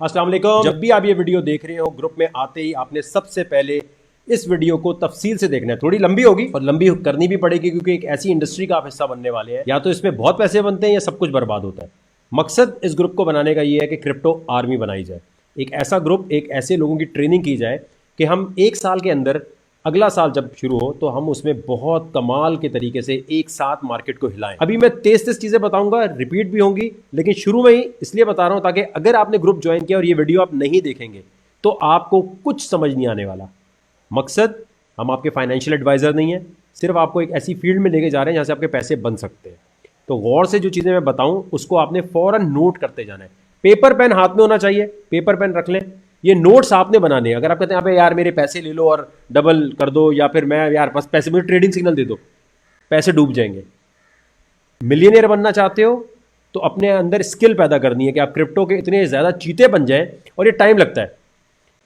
अस्सलाम वालेकुम। जब भी आप ये वीडियो देख रहे हो, ग्रुप में आते ही आपने सबसे पहले इस वीडियो को तफसील से देखना है। थोड़ी लंबी होगी और लंबी करनी भी पड़ेगी क्योंकि एक ऐसी इंडस्ट्री का आप हिस्सा बनने वाले हैं, या तो इसमें बहुत पैसे बनते हैं या सब कुछ बर्बाद होता है। मकसद इस ग्रुप को बनाने का ये है कि क्रिप्टो आर्मी बनाई जाए। एक ऐसा ग्रुप, एक ऐसे लोगों की ट्रेनिंग की जाए कि हम एक साल के अंदर, अगला साल जब शुरू हो तो हम उसमें बहुत कमाल के तरीके से एक साथ मार्केट को हिलाएं। अभी मैं तेज तेज चीजें बताऊंगा, रिपीट भी होंगी, लेकिन शुरू में ही इसलिए बता रहा हूं ताकि अगर आपने ग्रुप ज्वाइन किया और ये वीडियो आप नहीं देखेंगे तो आपको कुछ समझ नहीं आने वाला। मकसद, हम आपके फाइनेंशियल एडवाइजर नहीं है, सिर्फ आपको एक ऐसी फील्ड में लेके जा रहे हैं जहां से आपके पैसे बन सकते हैं। तो गौर से जो चीजें मैं बताऊं उसको आपने फौरन नोट करते जाना है। पेपर पेन हाथ में होना चाहिए, पेपर पेन रख लें। ये नोट्स आपने बनाने हैं। अगर आप कहते हैं यहाँ पे यार मेरे पैसे ले लो और डबल कर दो, या फिर मैं यार बस पैसे, मुझे ट्रेडिंग सिग्नल दे दो, पैसे डूब जाएंगे। मिलियनियर बनना चाहते हो तो अपने अंदर स्किल पैदा करनी है कि आप क्रिप्टो के इतने ज़्यादा चीते बन जाएं। और ये टाइम लगता है,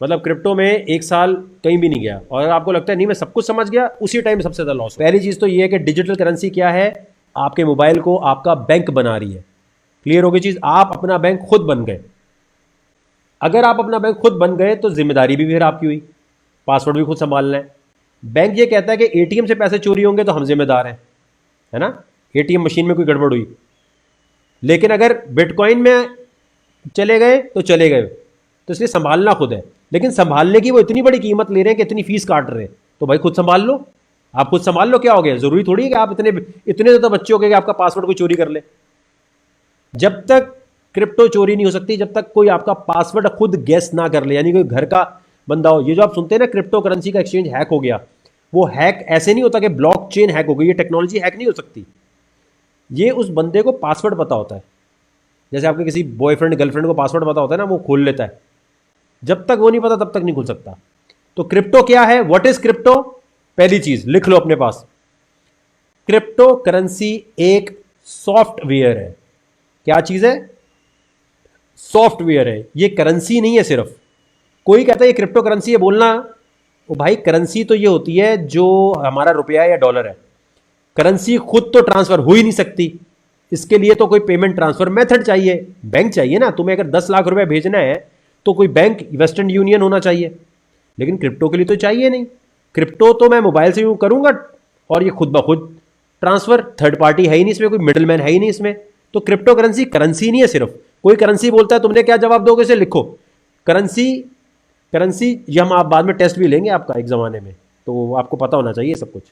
मतलब क्रिप्टो में एक साल कहीं भी नहीं गया और अगर आपको लगता है नहीं मैं सब कुछ समझ गया, उसी टाइम सबसे ज़्यादा लॉस। पहली चीज़ तो ये है कि डिजिटल करेंसी क्या है, आपके मोबाइल को आपका बैंक बना रही है। क्लियर हो गई चीज़, आप अपना बैंक खुद बन गए। अगर आप अपना बैंक खुद बन गए तो जिम्मेदारी भी फिर आपकी हुई, पासवर्ड भी खुद संभालना है। बैंक ये कहता है कि एटीएम से पैसे चोरी होंगे तो हम जिम्मेदार हैं, है ना, एटीएम मशीन में कोई गड़बड़ हुई। लेकिन अगर बिटकॉइन में चले गए तो चले गए, तो इसलिए संभालना खुद है। लेकिन संभालने की वो इतनी बड़ी कीमत ले रहे हैं कि इतनी फीस काट रहे हैं, तो भाई खुद संभाल लो। आप खुद संभाल लो, क्या हो गया? जरूरी थोड़ी है कि आप इतने ज़्यादा बच्चे हो गए कि आपका पासवर्ड कोई चोरी कर ले। जब तक क्रिप्टो चोरी नहीं हो सकती जब तक कोई आपका पासवर्ड खुद गेस ना कर ले, यानी कोई घर का बंदा हो। ये जो आप सुनते हैं ना क्रिप्टो करेंसी का एक्सचेंज हैक हो गया, वो हैक ऐसे नहीं होता कि ब्लॉकचेन हैक हो गई। ये टेक्नोलॉजी हैक नहीं हो सकती, ये उस बंदे को पासवर्ड पता होता है। जैसे आपके किसी बॉयफ्रेंड गर्लफ्रेंड को पासवर्ड पता होता है ना, वो खोल लेता है। जब तक वो नहीं पता तब तक नहीं खुल सकता। तो क्रिप्टो क्या है, व्हाट इज क्रिप्टो? पहली चीज लिख लो अपने पास, क्रिप्टो करेंसी एक सॉफ्टवेयर है। क्या चीज है? सॉफ्टवेयर है, ये करेंसी नहीं है। सिर्फ कोई कहता है ये क्रिप्टो करेंसी है, बोलना ओ भाई, करेंसी तो ये होती है जो हमारा रुपया या डॉलर है। करेंसी खुद तो ट्रांसफर हो ही नहीं सकती, इसके लिए तो कोई पेमेंट ट्रांसफर मेथड चाहिए, बैंक चाहिए ना। तुम्हें अगर 10 लाख रुपए भेजना है तो कोई बैंक, वेस्टर्न यूनियन होना चाहिए, लेकिन क्रिप्टो के लिए तो चाहिए नहीं। क्रिप्टो तो मैं मोबाइल से यूज करूंगा और ये खुद ब खुद ट्रांसफर, थर्ड पार्टी है ही नहीं इसमें, कोई मिडल मैन है ही नहीं इसमें। तो क्रिप्टो करेंसी करेंसी नहीं है सिर्फ। कोई करेंसी बोलता है, तुमने क्या जवाब दोगे? इसे लिखो, करेंसी। करेंसी ये हम आप बाद में टेस्ट भी लेंगे आपका एक जमाने में, तो आपको पता होना चाहिए सब कुछ।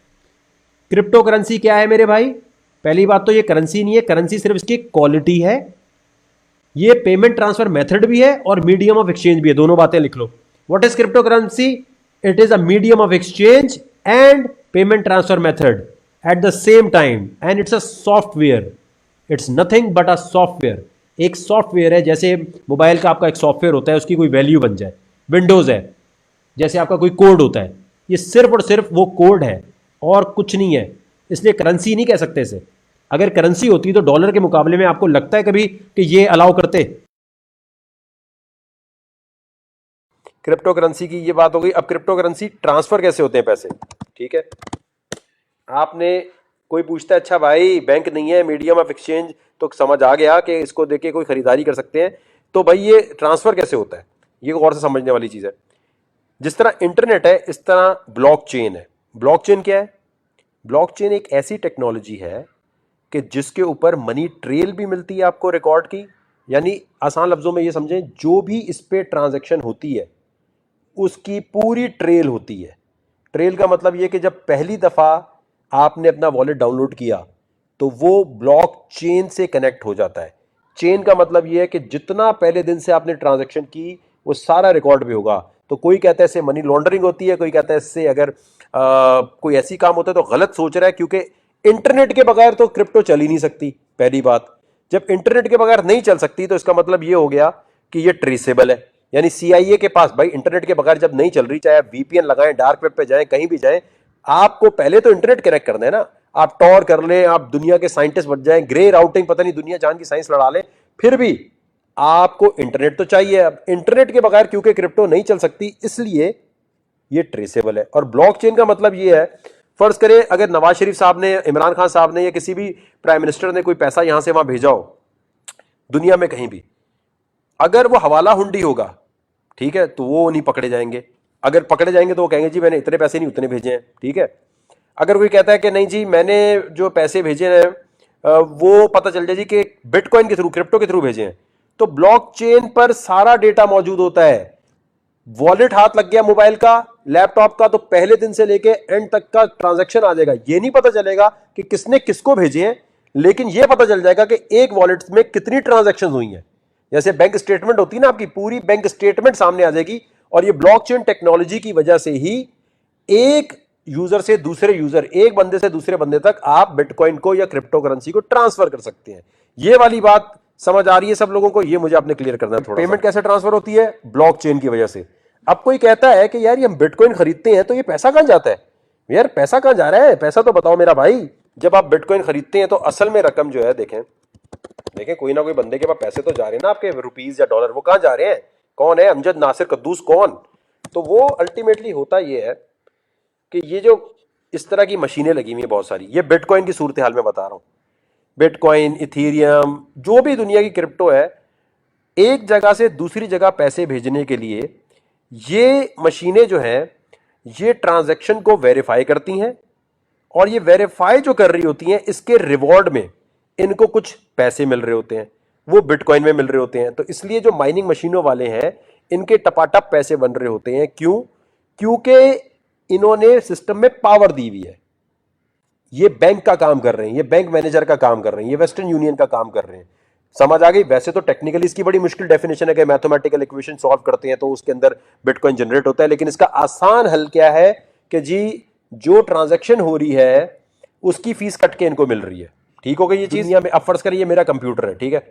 क्रिप्टो करेंसी क्या है मेरे भाई? पहली बात तो ये करेंसी नहीं है, करेंसी सिर्फ इसकी क्वालिटी है। ये पेमेंट ट्रांसफर मेथड भी है और मीडियम ऑफ एक्सचेंज भी है। दोनों बातें लिख लो। What is crypto currency? It is a medium of exchange and payment transfer method at the same time, and it's a software. It's nothing but a software. एक सॉफ्टवेयर है, जैसे mobile का आपका एक सॉफ्टवेयर होता है, उसकी कोई वैल्यू बन जाए। विंडोज है, जैसे आपका कोई कोड होता है, ये सिर्फ और सिर्फ वो कोड है और कुछ नहीं है। इसलिए करेंसी नहीं कह सकते इसे। अगर करेंसी होती तो डॉलर के मुकाबले में आपको लगता है कभी कि ये अलाउ करते? क्रिप्टो करेंसी की ये बात हो गई। अब क्रिप्टो करेंसी ट्रांसफर कैसे होते हैं पैसे, ठीक है। आपने, कोई पूछता है अच्छा भाई बैंक नहीं है, मीडियम ऑफ एक्सचेंज, तो समझ आ गया कि इसको देके कोई खरीदारी कर सकते हैं। तो भाई ये ट्रांसफर कैसे होता है, ये गौर से समझने वाली चीज है। जिस तरह इंटरनेट है इस तरह ब्लॉकचेन है। ब्लॉकचेन क्या है? ब्लॉकचेन एक ऐसी टेक्नोलॉजी है कि जिसके ऊपर मनी ट्रेल भी मिलती है आपको रिकॉर्ड की। यानी आसान लफ्जों में ये समझें, जो भी इस पे ट्रांजैक्शन होती है उसकी पूरी ट्रेल होती है। ट्रेल का मतलब ये कि जब पहली दफा आपने अपना वॉलेट डाउनलोड किया तो वो ब्लॉक चेन से कनेक्ट हो जाता है। चेन का मतलब ये है कि जितना पहले दिन से आपने ट्रांजैक्शन की वो सारा रिकॉर्ड भी होगा। तो कोई कहता है इससे मनी लॉन्ड्रिंग होती है, कोई कहता है इससे अगर कोई ऐसी काम होता है तो गलत सोच रहा है, क्योंकि इंटरनेट के बगैर तो क्रिप्टो चल ही नहीं सकती। पहली बात, जब इंटरनेट के बगैर नहीं चल सकती तो इसका मतलब ये हो गया कि ये ट्रेसेबल है। यानी सीआईए के पास भाई इंटरनेट के बगैर जब नहीं चल रही, चाहे आप वीपीएन लगाएं, डार्क वेब पे जाएं, कहीं भी जाएं, आपको पहले तो इंटरनेट कनेक्ट करना है ना। आप टॉर कर लें, आप दुनिया के साइंटिस्ट बन जाएं, ग्रे राउटिंग पता नहीं दुनिया जान की साइंस लड़ा लें, फिर भी आपको इंटरनेट तो चाहिए। अब इंटरनेट के बगैर क्योंकि क्रिप्टो नहीं चल सकती, इसलिए ये ट्रेसेबल है। और ब्लॉकचेन का मतलब ये है, फर्ज करें अगर नवाज शरीफ साहब ने, इमरान खान साहब ने या किसी भी प्राइम मिनिस्टर ने कोई पैसा यहां से वहां भेजा हो दुनिया में कहीं भी, अगर वो हवाला हुंडी होगा, ठीक है, तो वो नहीं पकड़े जाएंगे। अगर पकड़े जाएंगे तो वो कहेंगे जी मैंने इतने पैसे नहीं उतने भेजे हैं, ठीक है। अगर कोई कहता है कि नहीं जी मैंने जो पैसे भेजे हैं वो पता चल जाए जी कि बिटकॉइन के थ्रू, क्रिप्टो के थ्रू भेजे हैं, तो ब्लॉकचेन पर सारा डेटा मौजूद होता है। वॉलेट हाथ लग गया मोबाइल का, लैपटॉप का, तो पहले दिन से लेके एंड तक का ट्रांजैक्शन आ जाएगा। ये नहीं पता चलेगा कि किसने किसको भेजे हैं, लेकिन ये पता चल जाएगा कि एक वॉलेट में कितनी ट्रांजैक्शन हुई हैं। जैसे बैंक स्टेटमेंट होती है ना, आपकी पूरी बैंक स्टेटमेंट सामने आ जाएगी। और ये ब्लॉकचेन टेक्नोलॉजी की वजह से ही एक यूजर से दूसरे यूजर, एक बंदे से दूसरे बंदे तक आप बिटकॉइन को या क्रिप्टो करेंसी को ट्रांसफर कर सकते हैं। ये वाली बात समझ आ रही है सब लोगों को? ये मुझे आपने क्लियर करना है थोड़ा। पेमेंट कैसे ट्रांसफर होती है? ब्लॉकचेन की वजह से। अब कोई कहता है कि यार ये हम बिटकॉइन खरीदते हैं तो ये पैसा कहां जाता है? यार पैसा कहां जा रहा है? पैसा तो बताओ मेरा भाई। जब आप बिटकॉइन खरीदते हैं तो असल में रकम जो है, देखें देखें, कोई ना कोई बंदे के पास पैसे तो जा रहे हैं ना आपके, रुपीज या डॉलर। वो कहां जा रहे हैं? कौन है? अमजद, नासिर, कद्दूस, कौन? तो वो अल्टीमेटली होता ये है कि ये जो इस तरह की मशीनें लगी हुई है बहुत सारी, ये बिटकॉइन की सूरत हाल में बता रहा हूं। बिटकॉइन, इथेरियम, जो भी दुनिया की क्रिप्टो है, एक जगह से दूसरी जगह पैसे भेजने के लिए ये मशीनें जो हैं ये ट्रांजैक्शन को वेरीफाई करती हैं, और ये वेरीफाई जो कर रही होती हैं इसके रिवॉर्ड में इनको कुछ पैसे मिल रहे होते हैं, वो बिटकॉइन में मिल रहे होते हैं। तो इसलिए जो माइनिंग मशीनों वाले हैं इनके टपाटप पैसे बन रहे होते हैं। क्यों? क्योंकि इन्होंने सिस्टम में पावर दी हुई है। ये बैंक का काम कर रहे हैं, ये बैंक मैनेजर का काम कर रहे हैं, ये वेस्टर्न यूनियन का काम कर रहे हैं। समझ आ गई? वैसे तो टेक्निकली इसकी बड़ी मुश्किल डेफिनेशन है कि मैथमेटिकल इक्वेशन सॉल्व करते हैं तो उसके अंदर बिटकॉइन जनरेट होता है, लेकिन इसका आसान हल क्या है कि जी जो ट्रांजैक्शन हो रही है उसकी फीस कट के इनको मिल रही है। ठीक हो गई ये चीज? दुनिया में अब फर्ज करिए मेरा कंप्यूटर है, ठीक है,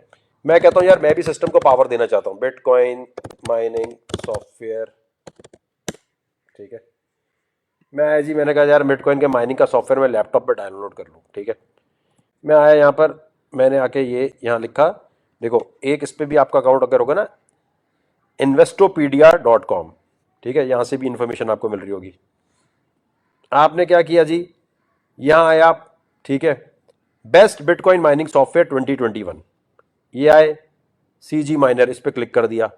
मैं कहता हूं यार मैं भी सिस्टम को पावर देना चाहता हूं, बिटकॉइन माइनिंग सॉफ्टवेयर, ठीक है। मैंने कहा यार बिटकॉइन के माइनिंग का सॉफ्टवेयर मैं लैपटॉप पे डाउनलोड कर लूँ, ठीक है। मैं आया यहाँ पर, मैंने आके ये यहाँ लिखा, देखो एक इस पर भी आपका अकाउंट अगर होगा ना, investopedia.com, ठीक है, यहाँ से भी इंफॉर्मेशन आपको मिल रही होगी। आपने क्या किया जी, यहाँ आए आप, ठीक है, बेस्ट बिटकॉइन माइनिंग सॉफ्टवेयर 2021, ये आए, सीजी माइनर, इस पर क्लिक कर दिया,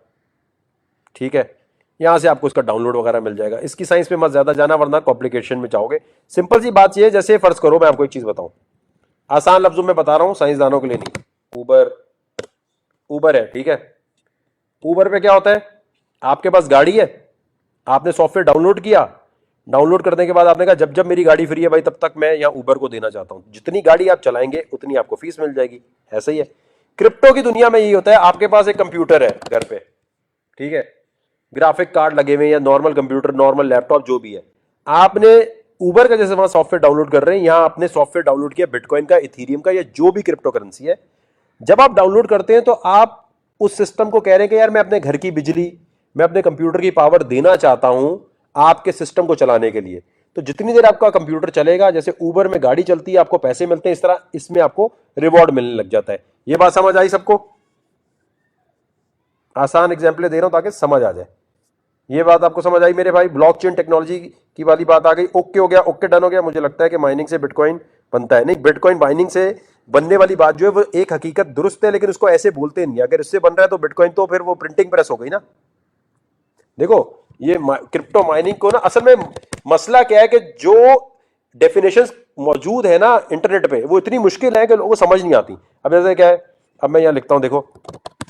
ठीक है। यहां से आपको इसका डाउनलोड वगैरह मिल जाएगा। इसकी साइंस पे मत ज्यादा जाना वरना कॉम्प्लिकेशन में जाओगे। सिंपल सी बात ये है, जैसे फर्ज करो मैं आपको एक चीज बताऊं, आसान लफ्जों में बता रहा हूं, साइंसदानों के लिए नहीं। उबर है, ठीक है। उबर पे क्या होता है, आपके पास गाड़ी है, आपने सॉफ्टवेयर डाउनलोड किया, डाउनलोड करने के बाद आपने कहा जब जब मेरी गाड़ी फ्री है भाई तब तक मैं यहाँ उबर को देना चाहता हूं, जितनी गाड़ी आप चलाएंगे उतनी आपको फीस मिल जाएगी। ऐसा ही है क्रिप्टो की दुनिया में, यही होता है। आपके पास एक कंप्यूटर है घर पे, ठीक है, ग्राफिक कार्ड लगे हुए या नॉर्मल कंप्यूटर, नॉर्मल लैपटॉप, जो भी है, आपने उबर का जैसे वहां सॉफ्टवेयर डाउनलोड कर रहे हैं, यहां आपने सॉफ्टवेयर डाउनलोड किया बिटकॉइन का, इथेरियम का, या जो भी क्रिप्टो करेंसी है। जब आप डाउनलोड करते हैं तो आप उस सिस्टम को कह रहे हैं कि यार मैं अपने घर की बिजली, मैं अपने कंप्यूटर की पावर देना चाहता हूं आपके सिस्टम को चलाने के लिए। तो जितनी देर आपका कंप्यूटर चलेगा, जैसे उबर में गाड़ी चलती है आपको पैसे मिलते हैं, इस तरह इसमें आपको रिवॉर्ड मिलने लग जाता है। ये बात समझ आई सबको? आसान एग्जाम्पल दे रहा हूं ताकि समझ आ जाए। ये बात आपको समझ आई मेरे भाई? ब्लॉकचेन टेक्नोलॉजी की वाली बात आ गई। ओके हो गया, ओके डन हो गया। मुझे लगता है कि माइनिंग से बिटकॉइन बनता है, नहीं, बिटकॉइन माइनिंग से बनने वाली बात जो है वो एक हकीकत दुरुस्त है, लेकिन उसको ऐसे बोलते नहीं। अगर इससे बन रहा है तो बिटकॉइन तो फिर वो प्रिंटिंग प्रेस हो गई ना। देखो ये क्रिप्टो माइनिंग को ना, असल में मसला क्या है कि जो डेफिनेशंस मौजूद है ना इंटरनेट पे, वो इतनी मुश्किल है कि लोगों को समझ नहीं आती। अब जैसे क्या है, अब मैं यहां लिखता हूं, देखो,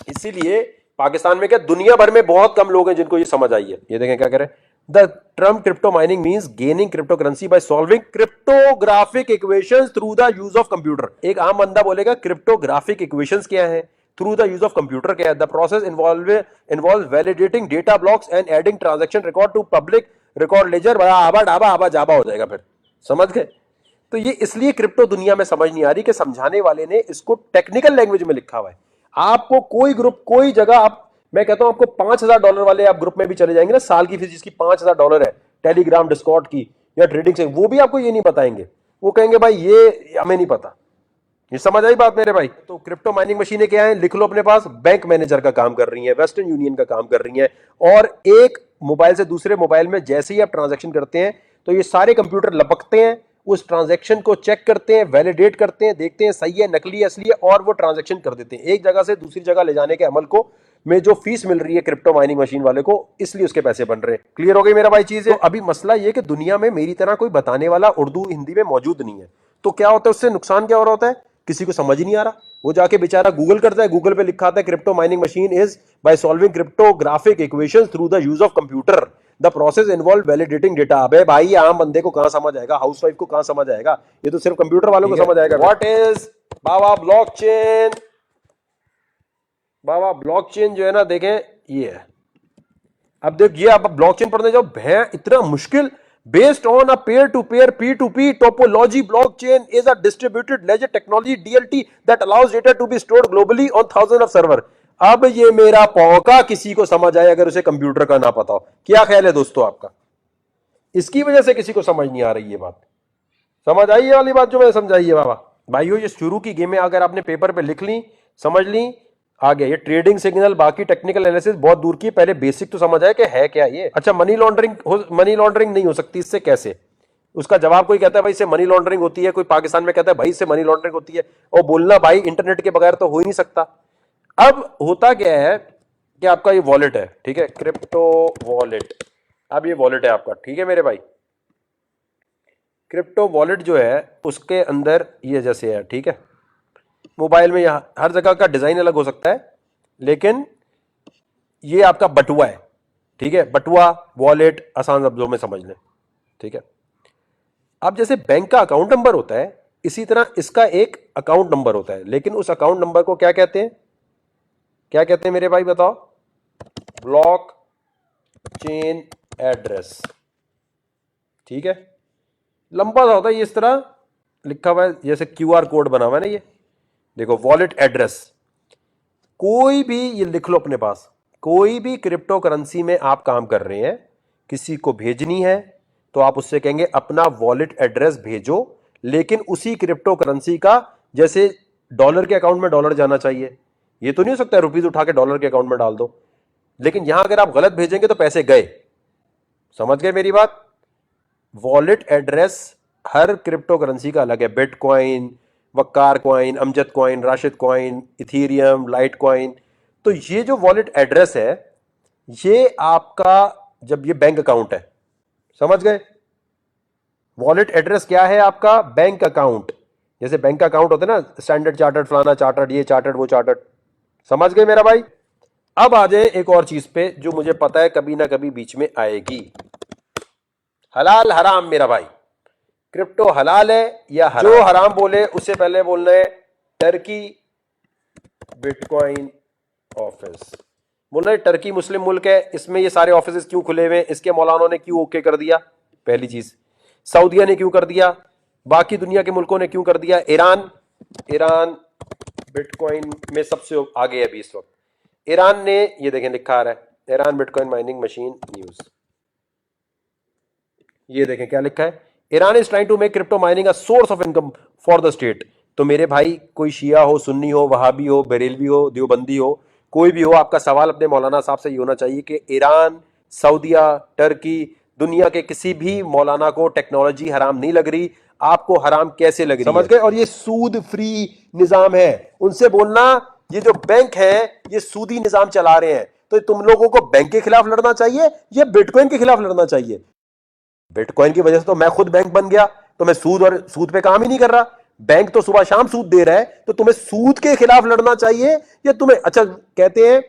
इसीलिए पाकिस्तान में क्या दुनिया भर में बहुत कम लोग हैं जिनको ये समझ आई है। ये देखें क्या करें, the term crypto mining means gaining crypto currency by solving cryptographic equations through the use of computer. एक आम बंदा बोलेगा क्रिप्टोग्राफिक इक्वेशंस क्या है, through the use of computer क्या है। The process involve validating data blocks and adding transaction record to public record ledger. आबा डाबा आबा जाबा हो जाएगा फिर, समझ गए? तो ये इसलिए क्रिप्टो दुनिया में समझ नहीं आ रही कि समझाने वाले ने इसको टेक्निकल लैंग्वेज में लिखा हुआ है। आपको कोई ग्रुप, कोई जगह, आप, मैं कहता हूं आपको $5,000 वाले आप ग्रुप में भी चले जाएंगे ना, साल की फीस जिसकी $5,000 है, टेलीग्राम, डिस्कॉर्ड की या ट्रेडिंग से, वो भी आपको ये नहीं बताएंगे। वो कहेंगे भाई ये हमें नहीं पता। ये समझ आई बात मेरे भाई? तो क्रिप्टो माइनिंग मशीनें क्या है, लिख लो अपने पास, बैंक मैनेजर का काम कर रही है, वेस्टर्न यूनियन का काम कर रही है। और एक मोबाइल से दूसरे मोबाइल में जैसे ही आप ट्रांजैक्शन करते हैं तो ये सारे कंप्यूटर लपकते हैं, उस ट्रांजैक्शन को चेक करते हैं, वैलिडेट करते हैं, देखते हैं सही है, नकली है, असली है, और वो ट्रांजैक्शन कर देते हैं। एक जगह से दूसरी जगह ले जाने के अमल को में जो फीस मिल रही है क्रिप्टो माइनिंग मशीन वाले को, इसलिए उसके पैसे बन रहे हैं। क्लियर हो गई मेरा भाई चीज है? तो अभी मसला ये कि दुनिया में मेरी तरह कोई बताने वाला उर्दू हिंदी में मौजूद नहीं है, तो क्या होता है, उससे नुकसान क्या हो रहा होता है, किसी को समझ नहीं आ रहा, वो जाके बेचारा गूगल करता है, गूगल पे लिखा आता है crypto mining machine is by solving cryptographic equations through the use of computer, the process involve validating data. अबे भाई आम बंदे को कहां समझ आएगा, हाउसवाइफ को कहां समझ आएगा, ये तो सिर्फ कंप्यूटर वालों को समझ आएगा। What is Baba blockchain? Baba blockchain जो है ना, देखें ये है। अब देखिए आप ब्लॉकचेन पढ़ने जाओ, भैं इतना मुश्किल। Based on a peer-to-peer P2P topology, blockchain is a distributed ledger technology DLT that allows data to be stored globally on thousands of server। अब ये मेरा पौका किसी को समझ आए अगर उसे कंप्यूटर का ना पता हो। क्या ख्याल है दोस्तों आपका? इसकी वजह से किसी को समझ नहीं आ रही ये बात। समझ आई ये वाली बात जो मैंने समझाई है बाबा? भाइयों ये शुरू की गेम है, अगर आपने पेपर पे लिख ली, समझ ली, आ गया। ये ट्रेडिंग सिग्नल, बाकी टेक्निकल एनालिसिस बहुत दूर की, पहले बेसिक तो समझ आए कि है क्या ये। अच्छा, मनी लॉन्ड्रिंग नहीं हो सकती इससे, कैसे? उसका जवाब कोई कहता है भाई इससे मनी लॉन्ड्रिंग होती है, कोई पाकिस्तान में कहता है भाई इससे मनी लॉन्ड्रिंग होती है, और बोलना भाई इंटरनेट के बगैर तो हो ही नहीं सकता। अब होता क्या है कि आपका ये वॉलेट है, ठीक है, क्रिप्टो वॉलेट। अब ये वॉलेट है आपका, ठीक है मेरे भाई। क्रिप्टो वॉलेट जो है उसके अंदर ये जैसे है, ठीक है, मोबाइल में यहां हर जगह का डिजाइन अलग हो सकता है, लेकिन ये आपका बटुआ है, ठीक है, बटुआ वॉलेट आसान शब्दों में समझ लें, ठीक है। अब जैसे बैंक का अकाउंट नंबर होता है, इसी तरह इसका एक अकाउंट नंबर होता है, लेकिन उस अकाउंट नंबर को क्या कहते हैं? क्या कहते हैं मेरे भाई बताओ? ब्लॉक चेन एड्रेस, ठीक है। लंबा सा होता है, ये इस तरह लिखा हुआ है, जैसे क्यूआर कोड बना हुआ है ना, ये देखो वॉलेट एड्रेस। कोई भी ये लिख लो अपने पास, कोई भी क्रिप्टो करेंसी में आप काम कर रहे हैं, किसी को भेजनी है तो आप उससे कहेंगे अपना वॉलेट एड्रेस भेजो, लेकिन उसी क्रिप्टो करेंसी का, जैसे डॉलर के अकाउंट में डॉलर जाना चाहिए, ये तो नहीं हो सकता रुपीज उठा के डॉलर के अकाउंट में डाल दो। लेकिन यहां अगर आप गलत भेजेंगे तो पैसे गए। समझ गए मेरी बात? वॉलेट एड्रेस हर क्रिप्टो करेंसी का अलग है। Bitcoin, Waqar coin, Amjad coin, Rashid coin, Ethereum, litecoin. तो ये जो वॉलेट एड्रेस है, ये आपका, जब ये बैंक अकाउंट है, समझ गए? वॉलेट एड्रेस क्या है आपका? Bank account. जैसे बैंक अकाउंट होता है ना, स्टैंडर्ड चार्टर्ड, फलाना चार्टर्ड, ये चार्टर्ड, वो चार्टर्ड। समझ गए मेरा भाई? अब आ जाए एक और चीज पे जो मुझे पता है कभी ना कभी बीच में आएगी। हलाल हराम मेरा भाई, क्रिप्टो हलाल है या हराम? जो हराम बोले उससे पहले बोलना है टर्की बिटकॉइन ऑफिस। बोलना है टर्की मुस्लिम मुल्क है, इसमें ये सारे ऑफिस क्यों खुले हुए हैं, इसके मौलानों ने क्यों ओके कर दिया, पहली चीज। सऊदीया ने क्यों कर दिया, बाकी दुनिया के मुल्कों ने क्यों कर दिया। ईरान बिटकॉइन में सबसे आगे है अभी इस वक्त। ईरान ने, ये देखें लिखा आ रहा है, Iran bitcoin mining machine news, ये देखें क्या लिखा है, Iran is trying to make crypto mining a source of income for the state. तो मेरे भाई, कोई शिया हो, सुन्नी हो, वहाबी हो, बरेलवी हो, देवबंदी हो, कोई भी हो, आपका सवाल अपने मौलाना साहब से ये होना चाहिए कि ईरान, सऊदीया, टर्की, दुनिया के किसी भी मौलाना को टेक्नोलॉजी हराम नहीं लग रही, आपको हराम कैसे लग रही? समझ गए? और ये सूद फ्री निजाम है। उनसे बोलना ये जो बैंक है ये सूदी निजाम चला रहे हैं, तो तुम लोगों को बैंक के खिलाफ लड़ना चाहिए या बिटकॉइन के खिलाफ लड़ना चाहिए? बिटकॉइन की वजह से तो मैं खुद बैंक बन गया, तो मैं सूद पे काम ही नहीं कर रहा। बैंक तो सुबह शाम सूद दे रहा है, तो तुम्हें सूद के खिलाफ लड़ना चाहिए या तुम्हें, अच्छा कहते हैं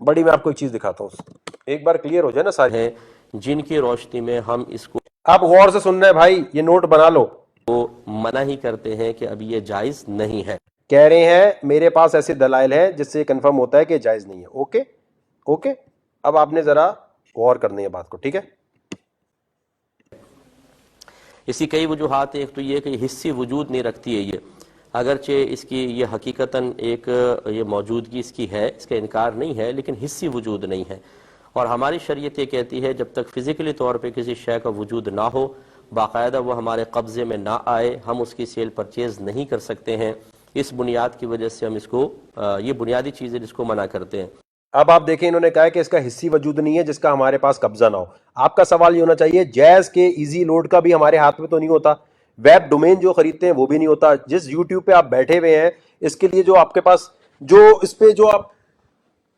बड़ी, मैं आपको एक चीज दिखाता हूं, एक बार क्लियर हो जाए ना सारे हैं, जिनकी रोशनी में हम इसको, आप गौर से सुन रहे हैं भाई, ये नोट बना लो, तो मना ही करते हैं कि अभी ये जायज नहीं है। कह रहे हैं मेरे पास ऐसे दलाइल हैं जिससे कंफर्म होता है कि जायज नहीं है। ओके ओके, अब आपने जरा गौर करनी है बात को, ठीक है। इसकी कई वजूहात, एक तो ये कि हिस्सी वजूद नहीं रखती है ये, अगरचे इसकी ये हकीकतन एक ये मौजूदगी इसकी है, इसका इनकार नहीं है, लेकिन हिस्सी वजूद नहीं है। और हमारी शरीयत ये कहती है जब तक फिजिकली तौर पे किसी शय का वजूद ना हो, बाकायदा वो हमारे कब्जे में ना आए, हम उसकी सेल परचेज नहीं कर सकते हैं। इस बुनियाद की वजह से हम इसको, ये बुनियादी चीज़ें जिसको मना करते हैं। अब आप देखें, इन्होंने कहा है कि इसका हिस्सी वजूद नहीं है जिसका हमारे पास कब्जा ना हो। आपका सवाल ये होना चाहिए, जैज के इजी लोड का भी हमारे हाथ में तो नहीं होता, वेब डोमेन जो खरीदते हैं वो भी नहीं होता, जिस यूट्यूब पे आप बैठे हुए हैं इसके लिए जो आपके पास, जो इस पे जो आप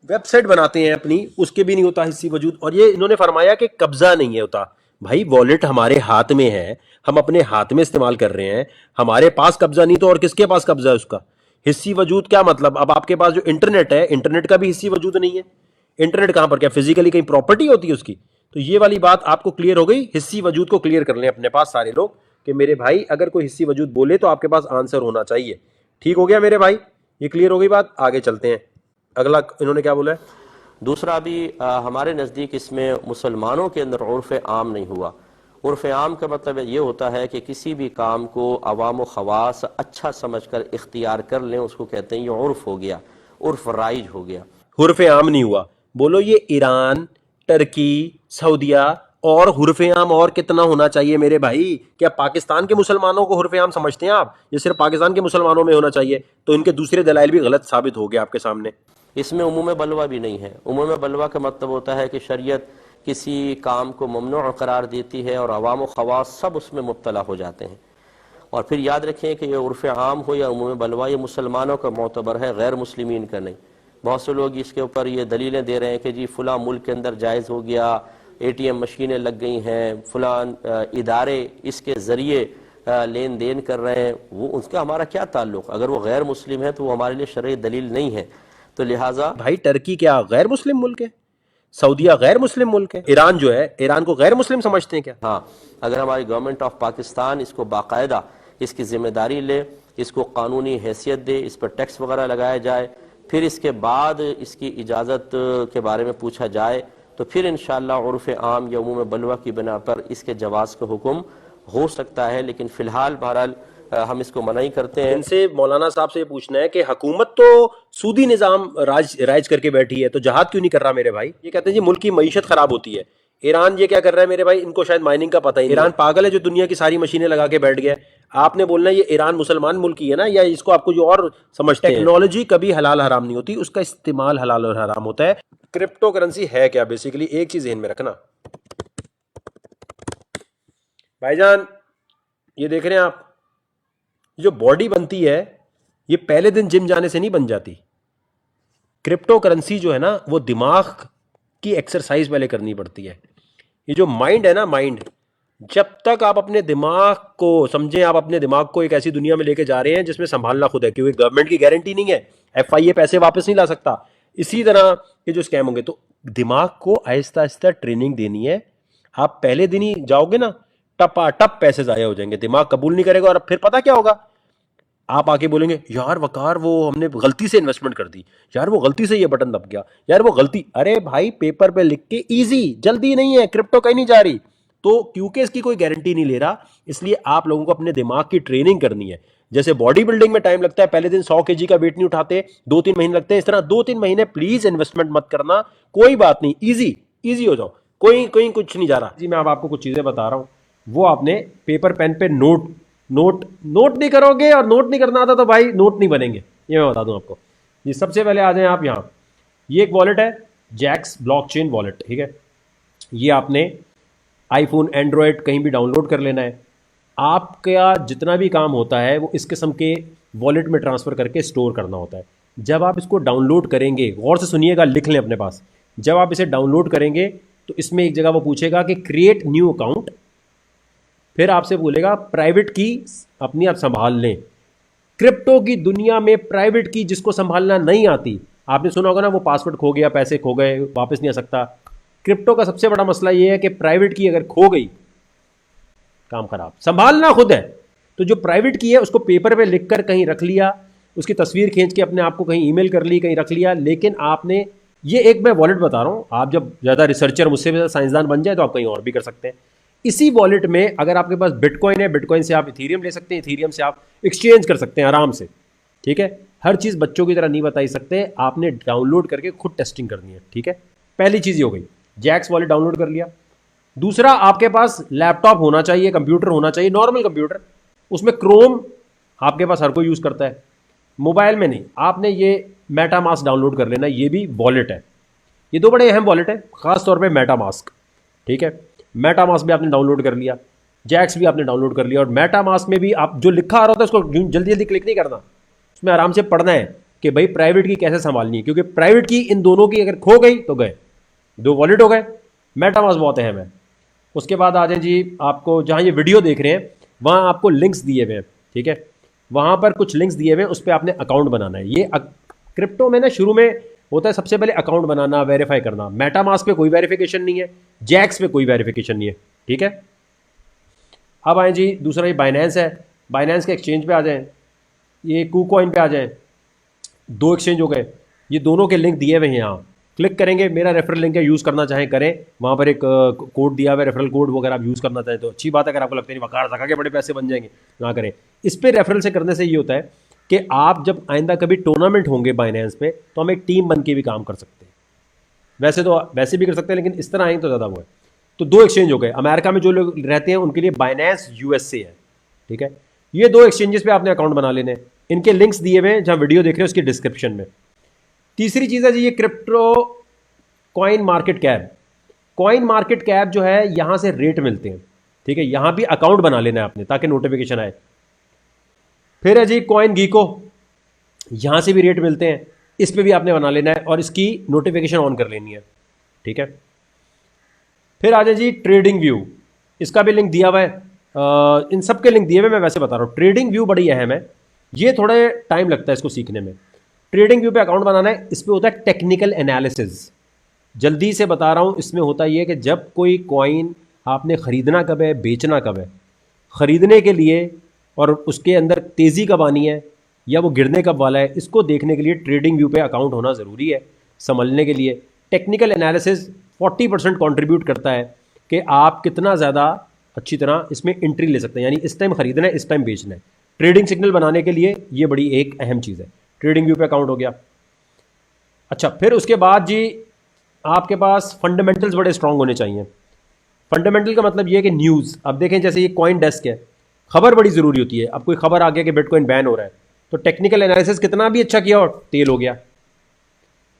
वेबसाइट बनाते हैं अपनी, उसके भी नहीं होता हिस्सी वजूद। और ये इन्होंने फरमाया कि कब्जा नहीं है होता। भाई वॉलेट हमारे हाथ में है, हम अपने हाथ में इस्तेमाल कर रहे हैं, हमारे पास कब्जा नहीं तो और किसके पास कब्जा है उसका? हिस्सी वजूद क्या मतलब? अब आपके पास जो इंटरनेट है, इंटरनेट का भी हिस्सी वजूद नहीं है। इंटरनेट कहां पर, क्या फिजिकली कहीं प्रॉपर्टी होती है उसकी? तो ये वाली बात आपको क्लियर हो गई। हिस्सी वजूद को क्लियर कर लें अपने पास सारे लोग कि मेरे भाई अगर कोई हिस्सी वजूद बोले तो आपके पास आंसर होना चाहिए। ठीक हो गया मेरे भाई, ये क्लियर हो गई बात। आगे चलते हैं, अगला इन्होंने क्या बोला है। दूसरा भी हमारे नज़दीक इसमें मुसलमानों के अंदर उर्फ़ आम नहीं हुआ। उर्फ़ आम का मतलब ये होता है कि किसी भी काम को अवाम व ख़वास अच्छा समझकर इख्तियार कर लें, उसको कहते हैं ये उर्फ़ हो गया, उर्फ़ राइज हो गया। हुर्फ आम नहीं हुआ। बोलो ये ईरान, टर्की, सऊदिया और हुर्फ आम और कितना होना चाहिए मेरे भाई? क्या पाकिस्तान के मुसलमानों को हुर्फ आम समझते हैं आप? ये सिर्फ पाकिस्तान के मुसलमानों में होना चाहिए? तो इनके दूसरे दलाइल भी गलत साबित हो गए आपके सामने। इसमें उमूम बलवा भी नहीं है। उमूम बलवा का मतलब होता है कि शरीयत किसी काम को ममनू करार देती है और अवाम व ख़वास सब उसमें मुब्तला हो जाते हैं। और फिर याद रखें कि ये उर्फ़ आम हो या उमूम बलवा, ये मुसलमानों का मोतबर है, गैर मुस्लिमीन का नहीं। बहुत से लोग इसके ऊपर ये दलीलें दे रहे हैं कि जी फ़लाँ मुल्क के अंदर जायज़ हो गया, ATM मशीनें लग गई हैं, फ़लाँ इदारे इसके ज़रिए लेन देन कर रहे हैं। वो उसका हमारा क्या ताल्लुक़? अगर वो गैर मुस्लिम है तो वो हमारे लिए शरई दलील नहीं है। तो लिहाजा भाई टर्की क्या गैर मुस्लिम मुल्क है? सऊदिया गैर मुस्लिम मुल्क है? ईरान जो है, ईरान को गैर मुस्लिम समझते हैं क्या? हाँ, अगर हमारी गवर्नमेंट ऑफ पाकिस्तान इसको बाकायदा इसकी जिम्मेदारी ले, इसको कानूनी हैसियत दे, इस पर टैक्स वगैरह लगाया जाए, फिर इसके बाद इसकी इजाज़त के बारे में पूछा जाए, तो फिर इंशाअल्लाह उर्फ़ आम या उमूम बलवा की बिना पर इसके जवाज़ का हुक्म हो सकता है। लेकिन फ़िलहाल बहरहाल हम इसको मना ही करते हैं। इनसे मौलाना साहब से ये पूछना है कि हुकूमत तो सूदी निजाम राज करके बैठी है, तो जहाद क्यों नहीं कर रहा मेरे भाई? ये कहते हैं जी मुल्क की मईशत खराब होती है। ईरान ये क्या कर रहा है मेरे भाई? इनको शायद माइनिंग का पता ही नहीं। ईरान पागल है जो दुनिया की सारी मशीनें लगा के बैठ गया। आपने बोलना ये ईरान मुसलमान मुल्क ही है ना, या इसको आपको जो और समझते हैं। टेक्नोलॉजी कभी हलाल हराम नहीं होती, उसका इस्तेमाल हलाल और हराम होता है। क्रिप्टो करेंसी है क्या? बेसिकली एक चीज ध्यान में रखना भाईजान, ये देख रहे हैं आप, जो बॉडी बनती है ये पहले दिन जिम जाने से नहीं बन जाती। क्रिप्टो करेंसी जो है ना, वो दिमाग की एक्सरसाइज पहले करनी पड़ती है। ये जो माइंड है ना, माइंड, जब तक आप अपने दिमाग को समझें, आप अपने दिमाग को एक ऐसी दुनिया में लेके जा रहे हैं जिसमें संभालना खुद है, क्योंकि गवर्नमेंट की गारंटी नहीं है, FIA पैसे वापस नहीं ला सकता। इसी तरह ये जो स्कैम होंगे, तो दिमाग को आहिस्ता आहिस्ता ट्रेनिंग देनी है। आप पहले दिन ही जाओगे ना, टपा टप पैसे जाया हो जाएंगे, दिमाग कबूल नहीं करेगा। और फिर पता क्या होगा, आप आके बोलेंगे यार वकार वो हमने गलती से इन्वेस्टमेंट कर दी, यार वो गलती से ये बटन दब गया, यार वो गलती। अरे भाई पेपर पे लिख के इजी, जल्दी नहीं है, क्रिप्टो कहीं नहीं जा रही। तो क्योंकि इसकी कोई गारंटी नहीं ले रहा, इसलिए आप लोगों को अपने दिमाग की ट्रेनिंग करनी है। जैसे बॉडी बिल्डिंग में टाइम लगता है, पहले दिन 100 kg का वेट नहीं उठाते, 2-3 महीने लगते हैं, इस तरह 2-3 महीने प्लीज इन्वेस्टमेंट मत करना। कोई बात नहीं, इजी इजी हो जाओ, कोई कोई कुछ नहीं जा रहा जी। मैं अब आपको कुछ चीजें बता रहा हूं, वो आपने पेपर पेन पे नोट नहीं करोगे, और नोट नहीं करना आता तो भाई नोट नहीं बनेंगे, ये मैं बता दूं आपको। ये सबसे पहले आ जाएं आप यहाँ, ये एक वॉलेट है, जैक्स ब्लॉकचेन वॉलेट, ठीक है। ये आपने आईफोन, एंड्रॉयड कहीं भी डाउनलोड कर लेना है। आपका जितना भी काम होता है वो इस किस्म के वॉलेट में ट्रांसफ़र करके स्टोर करना होता है। जब आप इसको डाउनलोड करेंगे, गौर से सुनिएगा, लिख लें अपने पास, जब आप इसे डाउनलोड करेंगे तो इसमें एक जगह वो पूछेगा कि क्रिएट न्यू अकाउंट, फिर आपसे बोलेगा प्राइवेट की अपनी आप संभाल लें। क्रिप्टो की दुनिया में प्राइवेट की जिसको संभालना नहीं आती, आपने सुना होगा ना, वो पासवर्ड खो गया, पैसे खो गए, वापस नहीं आ सकता। क्रिप्टो का सबसे बड़ा मसला ये है कि प्राइवेट की अगर खो गई, काम खराब, संभालना खुद है। तो जो प्राइवेट की है उसको पेपर पे लिखकर कहीं रख लिया, उसकी तस्वीर खींच के अपने आप को कहीं ईमेल कर ली, कहीं रख लिया। लेकिन आपने ये एक मैं वॉलेट बता रहा हूं, आप जब ज़्यादा रिसर्चर, मुझसे भी साइंसदान बन जाए तो आप कहीं और भी कर सकते हैं। इसी वॉलेट में अगर आपके पास बिटकॉइन है, बिटकॉइन से आप इथीरियम ले सकते हैं, इथीरियम से आप एक्सचेंज कर सकते हैं आराम से, ठीक है। हर चीज़ बच्चों की तरह नहीं बताई सकते, आपने डाउनलोड करके खुद टेस्टिंग करनी है, ठीक है। पहली चीज़ ये हो गई, जैक्स वॉलेट डाउनलोड कर लिया। दूसरा, आपके पास लैपटॉप होना चाहिए, कंप्यूटर होना चाहिए, नॉर्मल कंप्यूटर, उसमें क्रोम आपके पास हर कोई यूज़ करता है, मोबाइल में नहीं। आपने ये मेटामास्क डाउनलोड कर लेना, ये भी वॉलेट है। ये दो बड़े अहम वॉलेट है, खास तौर पे मेटामास्क, ठीक है। मेटामास्क भी आपने डाउनलोड कर लिया, जैक्स भी आपने डाउनलोड कर लिया। और मेटामास्क में भी आप जो लिखा आ रहा होता है उसको जल्दी जल्दी क्लिक नहीं करना, उसमें आराम से पढ़ना है। कि भाई प्राइवेट की कैसे संभालनी है, क्योंकि प्राइवेट की इन दोनों की अगर खो गई तो गए, दो वॉलेट हो गए। मेटामास्क बहुत अहम है। उसके बाद आ जाए जी, आपको जहां ये वीडियो देख रहे हैं वहां आपको लिंक्स दिए हुए हैं, ठीक है, वहां पर कुछ लिंक्स दिए हुए हैं, उस पर आपने अकाउंट बनाना है। ये क्रिप्टो में ना शुरू में होता है सबसे पहले अकाउंट बनाना, वेरीफाई करना। मेटामास्क पे कोई वेरिफिकेशन नहीं है, जैक्स पे कोई वेरिफिकेशन नहीं है, ठीक है। अब आए जी दूसरा, ये बाइनेंस है, बाइनेंस के एक्सचेंज पे आ जाएं, ये कूकॉइन पे आ जाएं, दो एक्सचेंज हो गए, ये दोनों के लिंक दिए हुए हैं यहाँ। क्लिक करेंगे, मेरा रेफरल लिंक है, यूज़ करना चाहें करें, वहाँ पर एक कोड दिया हुआ है रेफरल कोड, वो अगर आप यूज़ करना चाहें तो अच्छी बात है। अगर आपको लगता है वकार रखा के बड़े पैसे बन जाएंगे, ना करें। इस पर रेफरल से करने से ये होता है कि आप जब आइंदा कभी टूर्नामेंट होंगे बाइनेंस पे, तो हम एक टीम बन के भी काम कर सकते हैं। वैसे तो वैसे भी कर सकते हैं, लेकिन इस तरह आएंगे तो ज़्यादा वो है। तो दो एक्सचेंज हो गए। अमेरिका में जो लोग रहते हैं उनके लिए बाइनेंस यूएसए है, ठीक है। ये दो एक्सचेंजेस पे आपने अकाउंट बना लेने, इनके लिंक्स दिए हुए हैं जहां वीडियो देख रहे हैं उसकी डिस्क्रिप्शन में। तीसरी चीज़ है जी, ये crypto coin market cap. Coin market cap जो है, यहां से रेट मिलते हैं, ठीक है, यहां भी अकाउंट बना लेना है आपने ताकि नोटिफिकेशन आए। फिर है जी कॉइन गीको, यहां से भी रेट मिलते हैं, इस पर भी आपने बना लेना है और इसकी नोटिफिकेशन ऑन कर लेनी है, ठीक है। फिर आ जाए जी ट्रेडिंग व्यू, इसका भी लिंक दिया हुआ है, इन सब के लिंक दिए हुए, मैं वैसे बता रहा हूँ। ट्रेडिंग व्यू बड़ी अहम है, ये थोड़े टाइम लगता है इसको सीखने में। ट्रेडिंग व्यू पे अकाउंट बनाना है, इस पर होता है टेक्निकल एनालिसिस। जल्दी से बता रहा हूँ, इसमें होता ये है कि जब कोई कॉइन आपने ख़रीदना कब है, बेचना कब है, ख़रीदने के लिए और उसके अंदर तेज़ी कब आनी है या वो गिरने कब वाला है, इसको देखने के लिए ट्रेडिंग व्यू पे अकाउंट होना ज़रूरी है समझने के लिए। टेक्निकल एनालिसिस 40% कंट्रीब्यूट करता है कि आप कितना ज़्यादा अच्छी तरह इसमें एंट्री ले सकते हैं, यानी इस टाइम ख़रीदना है, इस टाइम बेचना है। ट्रेडिंग सिग्नल बनाने के लिए ये बड़ी एक अहम चीज़ है। ट्रेडिंग व्यू पे अकाउंट हो गया। अच्छा, फिर उसके बाद जी आपके पास फंडामेंटल्स बड़े स्ट्रांग होने चाहिए। फंडामेंटल का मतलब ये है कि न्यूज़, अब देखें जैसे ये कॉइन डेस्क है, खबर बड़ी ज़रूरी होती है। अब कोई खबर आ गया कि बिटकॉइन बैन हो रहा है, तो टेक्निकल एनालिसिस कितना भी अच्छा किया और तेल हो गया।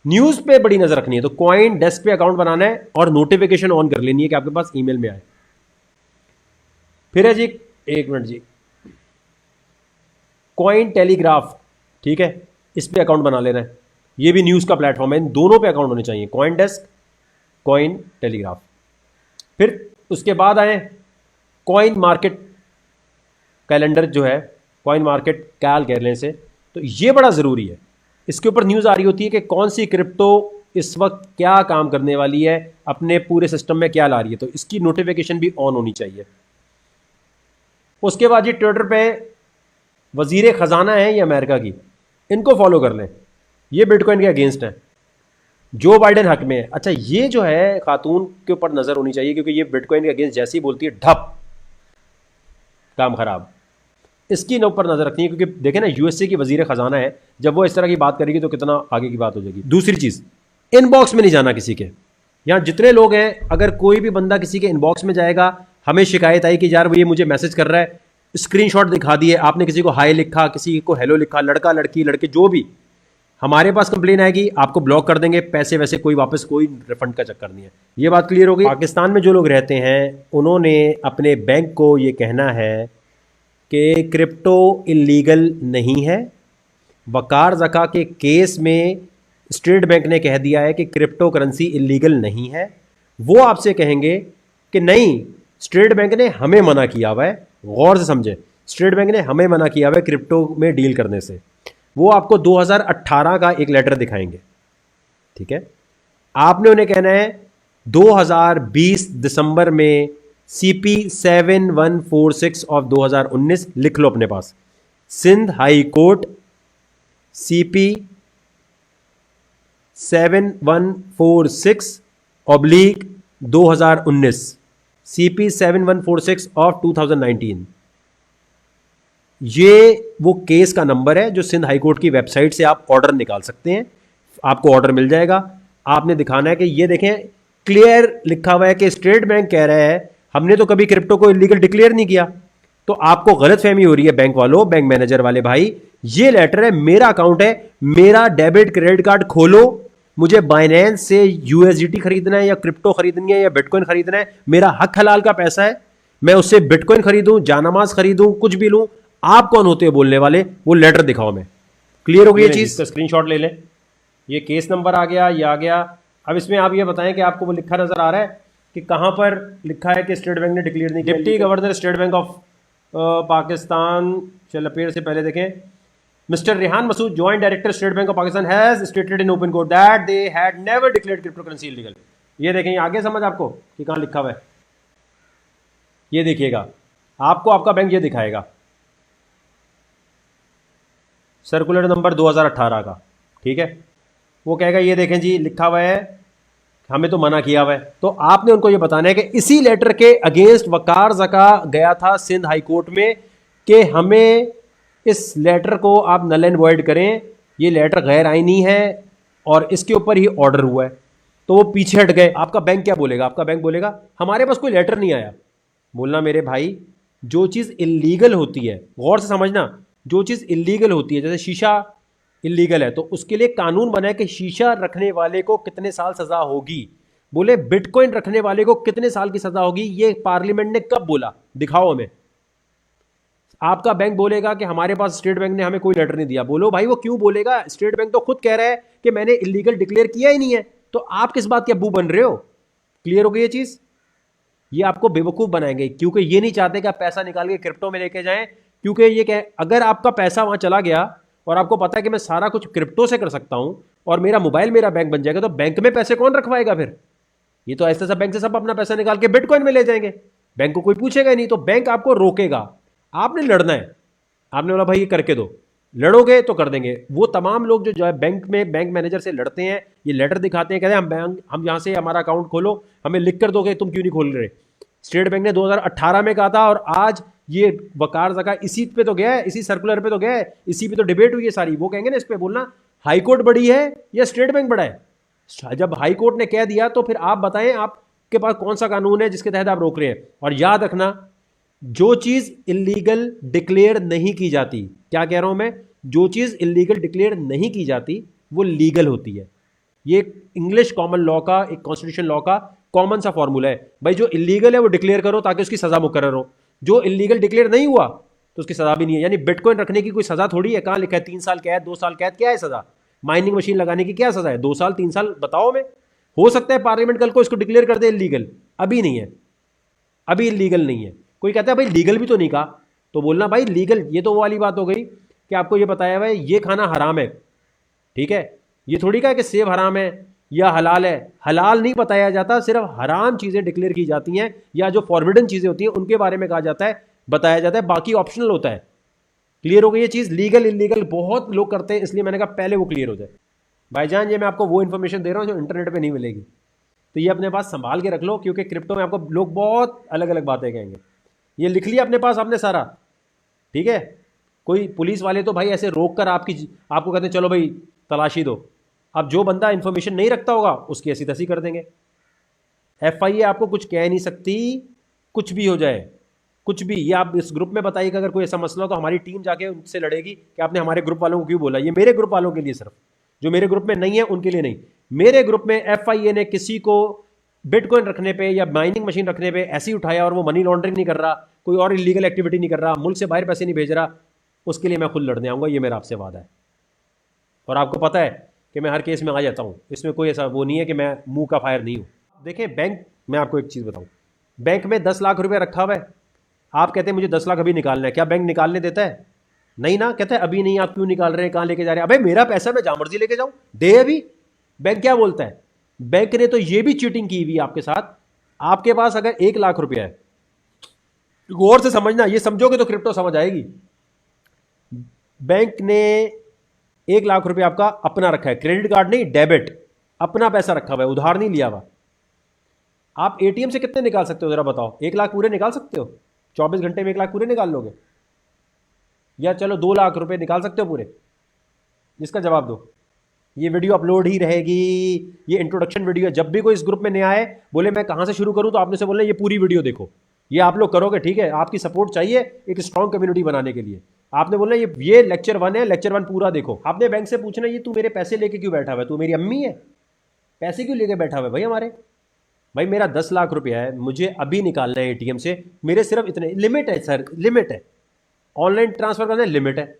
न्यूज़ पे बड़ी नज़र रखनी है, तो कॉइन डेस्क पे अकाउंट बनाना है और नोटिफिकेशन ऑन कर लेनी है कि आपके पास ईमेल में आए। फिर है जी, एक मिनट जी, कॉइन टेलीग्राफ, ठीक है, इस पे अकाउंट बना लेना है। ये भी न्यूज़ का प्लेटफॉर्म है, इन दोनों पे अकाउंट होने चाहिए, कॉइन डेस्क, कॉइन टेलीग्राफ। फिर उसके बाद आए कॉइन मार्केट कैलेंडर, जो है कॉइन मार्केट कैल कहने से, तो ये बड़ा ज़रूरी है। इसके ऊपर न्यूज़ आ रही होती है कि कौन सी क्रिप्टो इस वक्त क्या काम करने वाली है, अपने पूरे सिस्टम में क्या ला रही है, तो इसकी नोटिफिकेशन भी ऑन होनी चाहिए। उसके बाद ये ट्विटर पे वजीर ख़जाना है ये अमेरिका की, इनको फॉलो कर लें, ये बिटकॉइन के अगेंस्ट है, जो बाइडेन हक में है। अच्छा, ये जो है खातून के ऊपर नज़र होनी चाहिए, क्योंकि ये बिटकॉइन के अगेंस्ट जैसी बोलती है ढप, काम खराब। इसकी ऊपर नज़र रखनी है, क्योंकि देखें ना यूएसए की वजीर ख़जाना है, जब वो इस तरह की बात करेगी तो कितना आगे की बात हो जाएगी। दूसरी चीज़, इनबॉक्स में नहीं जाना किसी के। यहाँ जितने लोग हैं, अगर कोई भी बंदा किसी के इनबॉक्स में जाएगा, हमें शिकायत आई कि यार वो ये मुझे मैसेज कर रहा है, स्क्रीनशॉट दिखा दिए, आपने किसी को हाय लिखा, किसी को हेलो लिखा, लड़का लड़की लड़के जो भी, हमारे पास कंप्लेन आएगी, आपको ब्लॉक कर देंगे, पैसे वैसे कोई वापस, कोई रिफंड का चक्कर नहीं है। ये बात क्लियर हो गई। पाकिस्तान में जो लोग रहते हैं उन्होंने अपने बैंक को ये कहना है कि क्रिप्टो इलीगल नहीं है। वकार ज़का के केस में स्टेट बैंक ने कह दिया है कि क्रिप्टो करेंसी इलीगल नहीं है। वो आपसे कहेंगे कि नहीं, स्टेट बैंक ने हमें मना किया हुआ है, गौर से समझें, स्टेट बैंक ने हमें मना किया हुआ है क्रिप्टो में डील करने से। वो आपको 2018 का एक लेटर दिखाएंगे, ठीक है। आपने उन्हें कहना है 2020 दिसंबर में CP 7146 ऑफ 2019 लिख लो अपने पास, Sindh high court CP 7146 oblique 2019, CP 7146 of 2019, ये वो केस का नंबर है जो सिंध हाई कोर्ट की वेबसाइट से आप ऑर्डर निकाल सकते हैं। आपको ऑर्डर मिल जाएगा। आपने दिखाना है कि ये देखें, क्लियर लिखा हुआ है कि स्टेट बैंक कह रहा है हमने तो कभी क्रिप्टो को इलीगल डिक्लेयर नहीं किया। तो आपको गलतफहमी हो रही है बैंक वालों, बैंक मैनेजर वाले भाई। ये लेटर है, मेरा अकाउंट है, मेरा डेबिट क्रेडिट कार्ड खोलो, मुझे बाइनेंस से USDT खरीदना है या क्रिप्टो खरीदनी है या बिटकॉइन खरीदना है, मेरा हक हलाल का पैसा है, मैं उससे बिटकॉइन खरीदूं, जानमाज खरीदूं, कुछ भी लूं, आप कौन होते हो बोलने वाले, वो लेटर दिखाओ। मैं क्लियर हो गई ये चीज? इसका स्क्रीनशॉट ले लें। ये केस नंबर आ गया, ये आ गया। अब इसमें आप ये बताएं कि आपको वो लिखा नजर आ रहा है कि कहां पर लिखा है कि स्टेट बैंक ने डिक्लेयर नहीं किया। Deputy governor state bank of Pakistan shall appear से पहले देखें, mister Rehan Masood, joint director state bank of Pakistan, has stated in open court that they had never declared cryptocurrency illegal. ये देखें, आगे समझ आपको कि कहां लिखा हुआ है। ये देखिएगा, आपको आपका बैंक ये दिखाएगा, सर्कुलर नंबर 2018 का, ठीक है। वो कहेगा ये देखें जी लिखा हुआ है, हमें तो मना किया हुआ है। तो आपने उनको ये बताना है कि इसी लेटर के अगेंस्ट वकार जका गया था सिंध हाई कोर्ट में कि हमें इस लेटर को आप नल एंड वॉइड करें, ये लेटर गैर आईनी है और इसके ऊपर ही ऑर्डर हुआ है। तो वो पीछे हट गए। आपका बैंक क्या बोलेगा? आपका बैंक बोलेगा हमारे पास कोई लेटर नहीं आया। बोलना मेरे भाई, जो चीज़ इलीगल होती है, गौर से समझना, जो चीज़ इलीगल होती है, जैसे शीशा इलीगल है तो उसके लिए कानून बना है कि शीशा रखने वाले को कितने साल सजा होगी। बोले बिटकॉइन रखने वाले को कितने साल की सजा होगी, ये पार्लियामेंट ने कब बोला? दिखाओ हमें। आपका बैंक बोलेगा कि हमारे पास स्टेट बैंक ने हमें कोई लेटर नहीं दिया। बोलो भाई वो क्यों बोलेगा? स्टेट बैंक तो खुद कह रहा है कि मैंने इलीगल डिक्लेयर किया ही नहीं है, तो आप किस बात के अब्बू बन रहे हो? क्लियर हो गई ये चीज? ये आपको बेवकूफ बनाएंगे क्योंकि ये नहीं चाहते कि आप पैसा निकाल के क्रिप्टो में लेके जाएं, क्योंकि ये कह अगर आपका पैसा वहां चला गया और आपको पता है कि मैं सारा कुछ क्रिप्टो से कर सकता हूं और मेरा मोबाइल मेरा बैंक बन जाएगा, तो बैंक में पैसे कौन रखवाएगा फिर? ये तो ऐसे सब बैंक से सब अपना पैसा निकाल के बिटकॉइन में ले जाएंगे, बैंक को कोई पूछेगा ही नहीं। तो बैंक आपको रोकेगा, आपने लड़ना है। आपने बोला भाई ये करके दो, लड़ोगे तो कर देंगे। वो तमाम लोग जो है बैंक में बैंक मैनेजर से लड़ते हैं, ये लेटर दिखाते हैं, कहते हैं हम यहाँ से हमारा अकाउंट खोलो, हमें लिख कर दोगे, तुम क्यों नहीं खोल रहे? स्टेट बैंक ने 2018 में कहा था और आज ये वकार जका इसी पे तो गया है, इसी सर्कुलर पे तो गया है, इसी पे तो डिबेट हुई है सारी। वो कहेंगे ना इस पे बोलना हाई कोर्ट बड़ी है या स्टेट बैंक बड़ा है। जब हाई कोर्ट ने कह दिया तो फिर आप बताएं आपके पास कौन सा कानून है जिसके तहत आप रोक रहे हैं। और याद रखना, जो चीज इलीगल डिक्लेयर नहीं की जाती, क्या कह रहा हूं मैं, जो चीज इलीगल डिक्लेयर नहीं की जाती वो लीगल होती है। ये इंग्लिश कॉमन लॉ का, एक कॉन्स्टिट्यूशन लॉ का कॉमन सा फॉर्मूला है। भाई जो इलीगल है वो डिक्लेयर करो ताकि उसकी सजा मुकर्रर हो, जो इलीगल डिक्लेयर नहीं हुआ तो उसकी सजा भी नहीं है। यानी बिटकॉइन रखने की कोई सजा थोड़ी है। कहां लिखा है 3 साल कैद, 2 साल कैद? क्या है सजा? माइनिंग मशीन लगाने की क्या सजा है? 2 साल 3 साल? बताओ हमें। हो सकता है पार्लियामेंट कल को इसको डिक्लेयर कर दे इलीगल, अभी नहीं है, अभी इलीगल नहीं है। कोई कहता है भाई लीगल भी तो नहीं कहा, तो बोलना भाई लीगल, ये तो वो वाली बात हो गई कि आपको ये बताया हुआ है ये खाना हराम है, ठीक है। ये थोड़ी कहा कि सेब हराम है या हलाल है, हलाल नहीं बताया जाता, सिर्फ हराम चीजें डिक्लेयर की जाती हैं या जो फॉरबिडन चीजें होती हैं उनके बारे में कहा जाता है, बताया जाता है, बाकी ऑप्शनल होता है। क्लियर हो गई ये चीज? लीगल इलीगल बहुत लोग करते हैं, इसलिए मैंने कहा पहले वो क्लियर हो जाए। भाईजान ये मैं आपको वो इन्फॉर्मेशन दे रहा हूं जो इंटरनेट पे नहीं मिलेगी, तो ये अपने पास संभाल के रख लो, क्योंकि क्रिप्टो में आपको लोग बहुत अलग अलग बातें कहेंगे। ये लिख लिया अपने पास आपने सारा, ठीक है। कोई पुलिस वाले तो भाई ऐसे रोक कर आपको कहते हैं चलो भाई तलाशी दो। अब जो बंदा इंफॉर्मेशन नहीं रखता होगा उसकी ऐसी तैसी कर देंगे। FIA आपको कुछ कह नहीं सकती, कुछ भी हो जाए, कुछ भी। ये आप इस ग्रुप में बताइए कि अगर कोई ऐसा मसला हो तो हमारी टीम जाके उनसे लड़ेगी कि आपने हमारे ग्रुप वालों को क्यों बोला। ये मेरे ग्रुप वालों के लिए, सिर्फ जो मेरे ग्रुप में नहीं है उनके लिए नहीं। मेरे ग्रुप में FIA ने किसी को बिटकॉइन रखने पे या माइनिंग मशीन रखने पे ऐसे ही उठाया और वो मनी लॉन्ड्रिंग नहीं कर रहा, कोई और इलीगल एक्टिविटी नहीं कर रहा, मुल्क से बाहर पैसे नहीं भेज रहा, उसके लिए मैं खुद लड़ने आऊँगा, ये मेरा आपसे वादा है। और आपको पता है कि मैं हर केस में आ जाता हूँ, इसमें कोई ऐसा वो नहीं है कि मैं मुंह का फायर नहीं हूँ। देखें बैंक, मैं आपको एक चीज़ बताऊँ, बैंक में 10 लाख रुपये रखा हुआ है, आप कहते हैं मुझे 10 लाख अभी निकालना है, क्या बैंक निकालने देता है? नहीं ना, कहते हैं अभी नहीं, आप क्यों निकाल रहे हैं, कहाँ लेके जा रहे हैं? अबे मेरा पैसा मैं जहाँ मर्जी लेके जाऊँ, दे अभी। बैंक क्या बोलता है? बैंक ने तो ये भी चीटिंग की हुई आपके साथ। आपके पास अगर 1 लाख रुपया है, गौर से समझना, ये समझोगे तो क्रिप्टो समझ आएगी। बैंक ने 1 लाख रुपया आपका अपना रखा है, क्रेडिट कार्ड नहीं, डेबिट, अपना पैसा रखा हुआ है, उधार नहीं लिया हुआ। आप ATM से कितने निकाल सकते हो जरा बताओ? 1 लाख पूरे निकाल सकते हो? 24 घंटे में 1 लाख पूरे निकाल लोगे? या चलो 2 लाख रुपए निकाल सकते हो पूरे? इसका जवाब दो। ये वीडियो अपलोड ही रहेगी, ये इंट्रोडक्शन वीडियो है। जब भी कोई इस ग्रुप में नया आए, बोले मैं कहां से शुरू करूं, तो आपने से बोलना ये पूरी वीडियो देखो। ये आप लोग करोगे, ठीक है। आपकी सपोर्ट चाहिए एक स्ट्रॉन्ग कम्युनिटी बनाने के लिए। आपने बोलना ये लेक्चर 1 है, लेक्चर 1 पूरा देखो। आपने बैंक से पूछना ये तू मेरे पैसे लेके क्यों बैठा हुआ है, तू मेरी अम्मी है, पैसे क्यों लेके बैठा हुआ है भाई हमारे? भाई मेरा 10 लाख रुपया है, मुझे अभी निकालना है ATM से, मेरे सिर्फ इतने लिमिट है सर, लिमिट है। ऑनलाइन ट्रांसफर करना लिमिट है,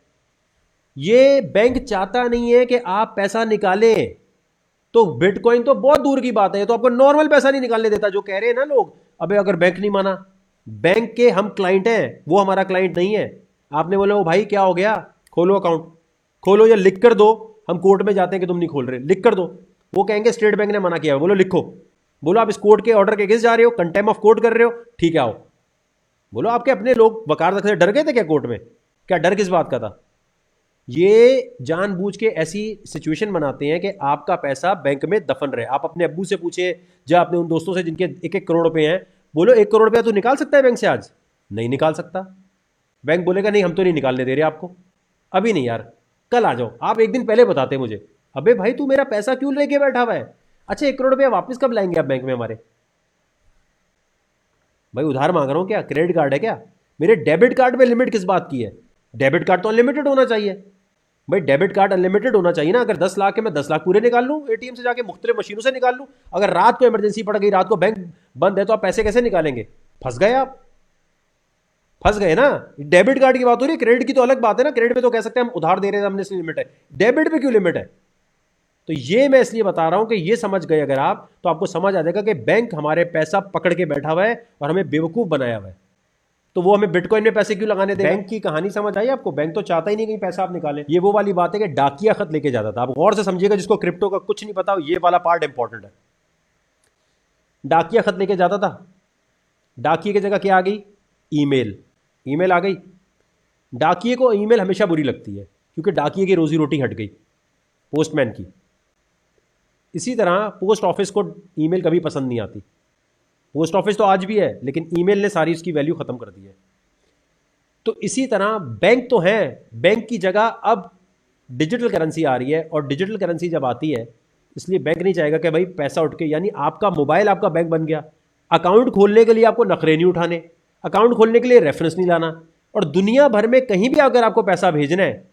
ये बैंक चाहता नहीं है कि आप पैसा निकालें। तो बिटकॉइन तो बहुत दूर की बात है, तो आपको नॉर्मल पैसा नहीं निकालने देता। जो कह रहे हैं ना लोग, अबे अगर बैंक नहीं माना, बैंक के हम क्लाइंट हैं, वो हमारा क्लाइंट नहीं है। आपने बोला ओ भाई क्या हो गया, खोलो अकाउंट, खोलो या लिख कर दो। हम कोर्ट में जाते हैं कि तुम नहीं खोल रहे, लिख कर दो। वो कहेंगे स्टेट बैंक ने मना किया, बोलो लिखो। बोलो आप इस कोर्ट के ऑर्डर के अगेंस्ट जा रहे हो, कंटेम्प्ट ऑफ कोर्ट कर रहे हो, ठीक है आओ। बोलो आपके अपने लोग वकार से डर गए थे क्या कोर्ट में? क्या डर किस बात का था? ये जानबूझ के ऐसी सिचुएशन बनाते हैं कि आपका पैसा बैंक में दफन रहे। आप अपने अब्बू से पूछे, या अपने उन दोस्तों से जिनके 1-1 करोड़ रुपए हैं, बोलो 1 करोड़ रुपया तू निकाल सकता है बैंक से आज? नहीं निकाल सकता। बैंक बोलेगा नहीं हम तो नहीं निकालने दे रहे आपको, अभी नहीं यार, कल आ जाओ। आप एक दिन पहले बताते मुझे, अबे भाई तू मेरा पैसा क्यों लेके बैठा हुआ है? अच्छा 1 करोड़ रुपया वापस कब लाएंगे आप बैंक में हमारे? भाई उधार मांग रहा हूं क्या? क्रेडिट कार्ड है क्या? मेरे डेबिट कार्ड में लिमिट किस बात की है? डेबिट कार्ड तो अनलिमिटेड होना चाहिए भाई। डेबिट कार्ड अनलिमिटेड होना चाहिए ना। अगर 10 लाख है, मैं 10 लाख पूरे निकाल लूं, एटीएम से जाके मुख्तलिफ मशीनों से निकाल लूं। अगर रात को इमरजेंसी पड़ गई, रात को बैंक बंद है, तो आप पैसे कैसे निकालेंगे? फंस गए आप, फंस गए ना। डेबिट कार्ड की बात हो रही है, क्रेडिट की तो अलग बात है ना। क्रेडिट पे तो कह सकते हैं हम उधार दे रहे हैं, हमने इसलिए लिमिट है। डेबिट पे क्यों लिमिट है? तो ये मैं इसलिए बता रहा हूं कि ये समझ गए अगर आप, तो आपको समझ आ जाएगा कि बैंक हमारे पैसा पकड़ के बैठा हुआ है और हमें बेवकूफ बनाया हुआ है। तो वो हमें बिटकॉइन में पैसे क्यों लगाने देगा? बैंक की कहानी समझ आई आपको? बैंक तो चाहता ही नहीं कहीं पैसा आप निकालें। ये वो वाली बात है कि डाकिया खत लेके जाता था। आप गौर से समझिएगा, जिसको क्रिप्टो का कुछ नहीं पता, ये वाला पार्ट इंपॉर्टेंट है। डाकिया खत लेके जाता था, डाकिए की जगह क्या आ गई? ईमेल। ईमेल आ गई। डाकिए को ईमेल हमेशा बुरी लगती है, क्योंकि डाकिए की रोजी रोटी हट गई पोस्टमैन की। इसी तरह पोस्ट ऑफिस को ईमेल कभी पसंद नहीं आती। पोस्ट ऑफिस तो आज भी है, लेकिन ईमेल ने सारी उसकी वैल्यू खत्म कर दी है। तो इसी तरह बैंक तो है, बैंक की जगह अब डिजिटल करेंसी आ रही है, और डिजिटल करेंसी जब आती है, इसलिए बैंक नहीं चाहेगा कि भाई पैसा उठ के, यानी आपका मोबाइल आपका बैंक बन गया। अकाउंट खोलने के लिए आपको नखरे नहीं उठाने, अकाउंट खोलने के लिए रेफरेंस नहीं लाना, और दुनिया भर में कहीं भी अगर आपको पैसा भेजना है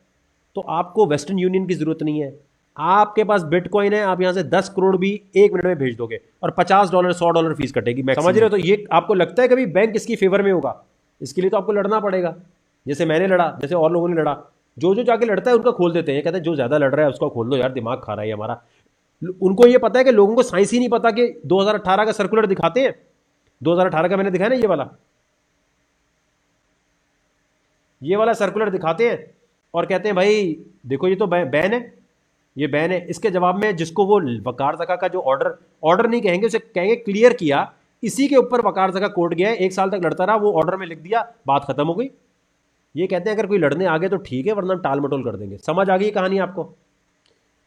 तो आपको वेस्टर्न यूनियन की जरूरत नहीं है। आपके पास बिटकॉइन है, आप यहां से 10 करोड़ भी 1 मिनट में भेज दोगे, और $50 $100 फीस कटेगी, समझ रहे हो? तो ये आपको लगता है कभी बैंक इसकी फेवर में होगा? इसके लिए तो आपको लड़ना पड़ेगा, जैसे मैंने लड़ा, जैसे और लोगों ने लड़ा। जो जो जाके लड़ता है उनका खोल देते हैं, कहते हैं जो ज्यादा लड़ रहा है उसका खोल दो यार, दिमाग खा रहा है हमारा। उनको ये पता है कि लोगों को साइंस ही नहीं पता कि 2018 का सर्कुलर दिखाते हैं। 2018 का मैंने दिखाया ना, ये वाला सर्कुलर दिखाते हैं और कहते हैं भाई देखो ये तो बैन है, ये बैन है। इसके जवाब में जिसको वो वकार ज़का का जो ऑर्डर नहीं कहेंगे, उसे कहेंगे क्लियर किया, इसी के ऊपर वकार ज़का कोर्ट गया है, 1 साल तक लड़ता रहा, वो ऑर्डर में लिख दिया, बात खत्म हो गई। ये कहते हैं अगर कोई लड़ने आ गए तो ठीक है, वरना टाल मटोल कर देंगे। समझ आ गई कहानी आपको?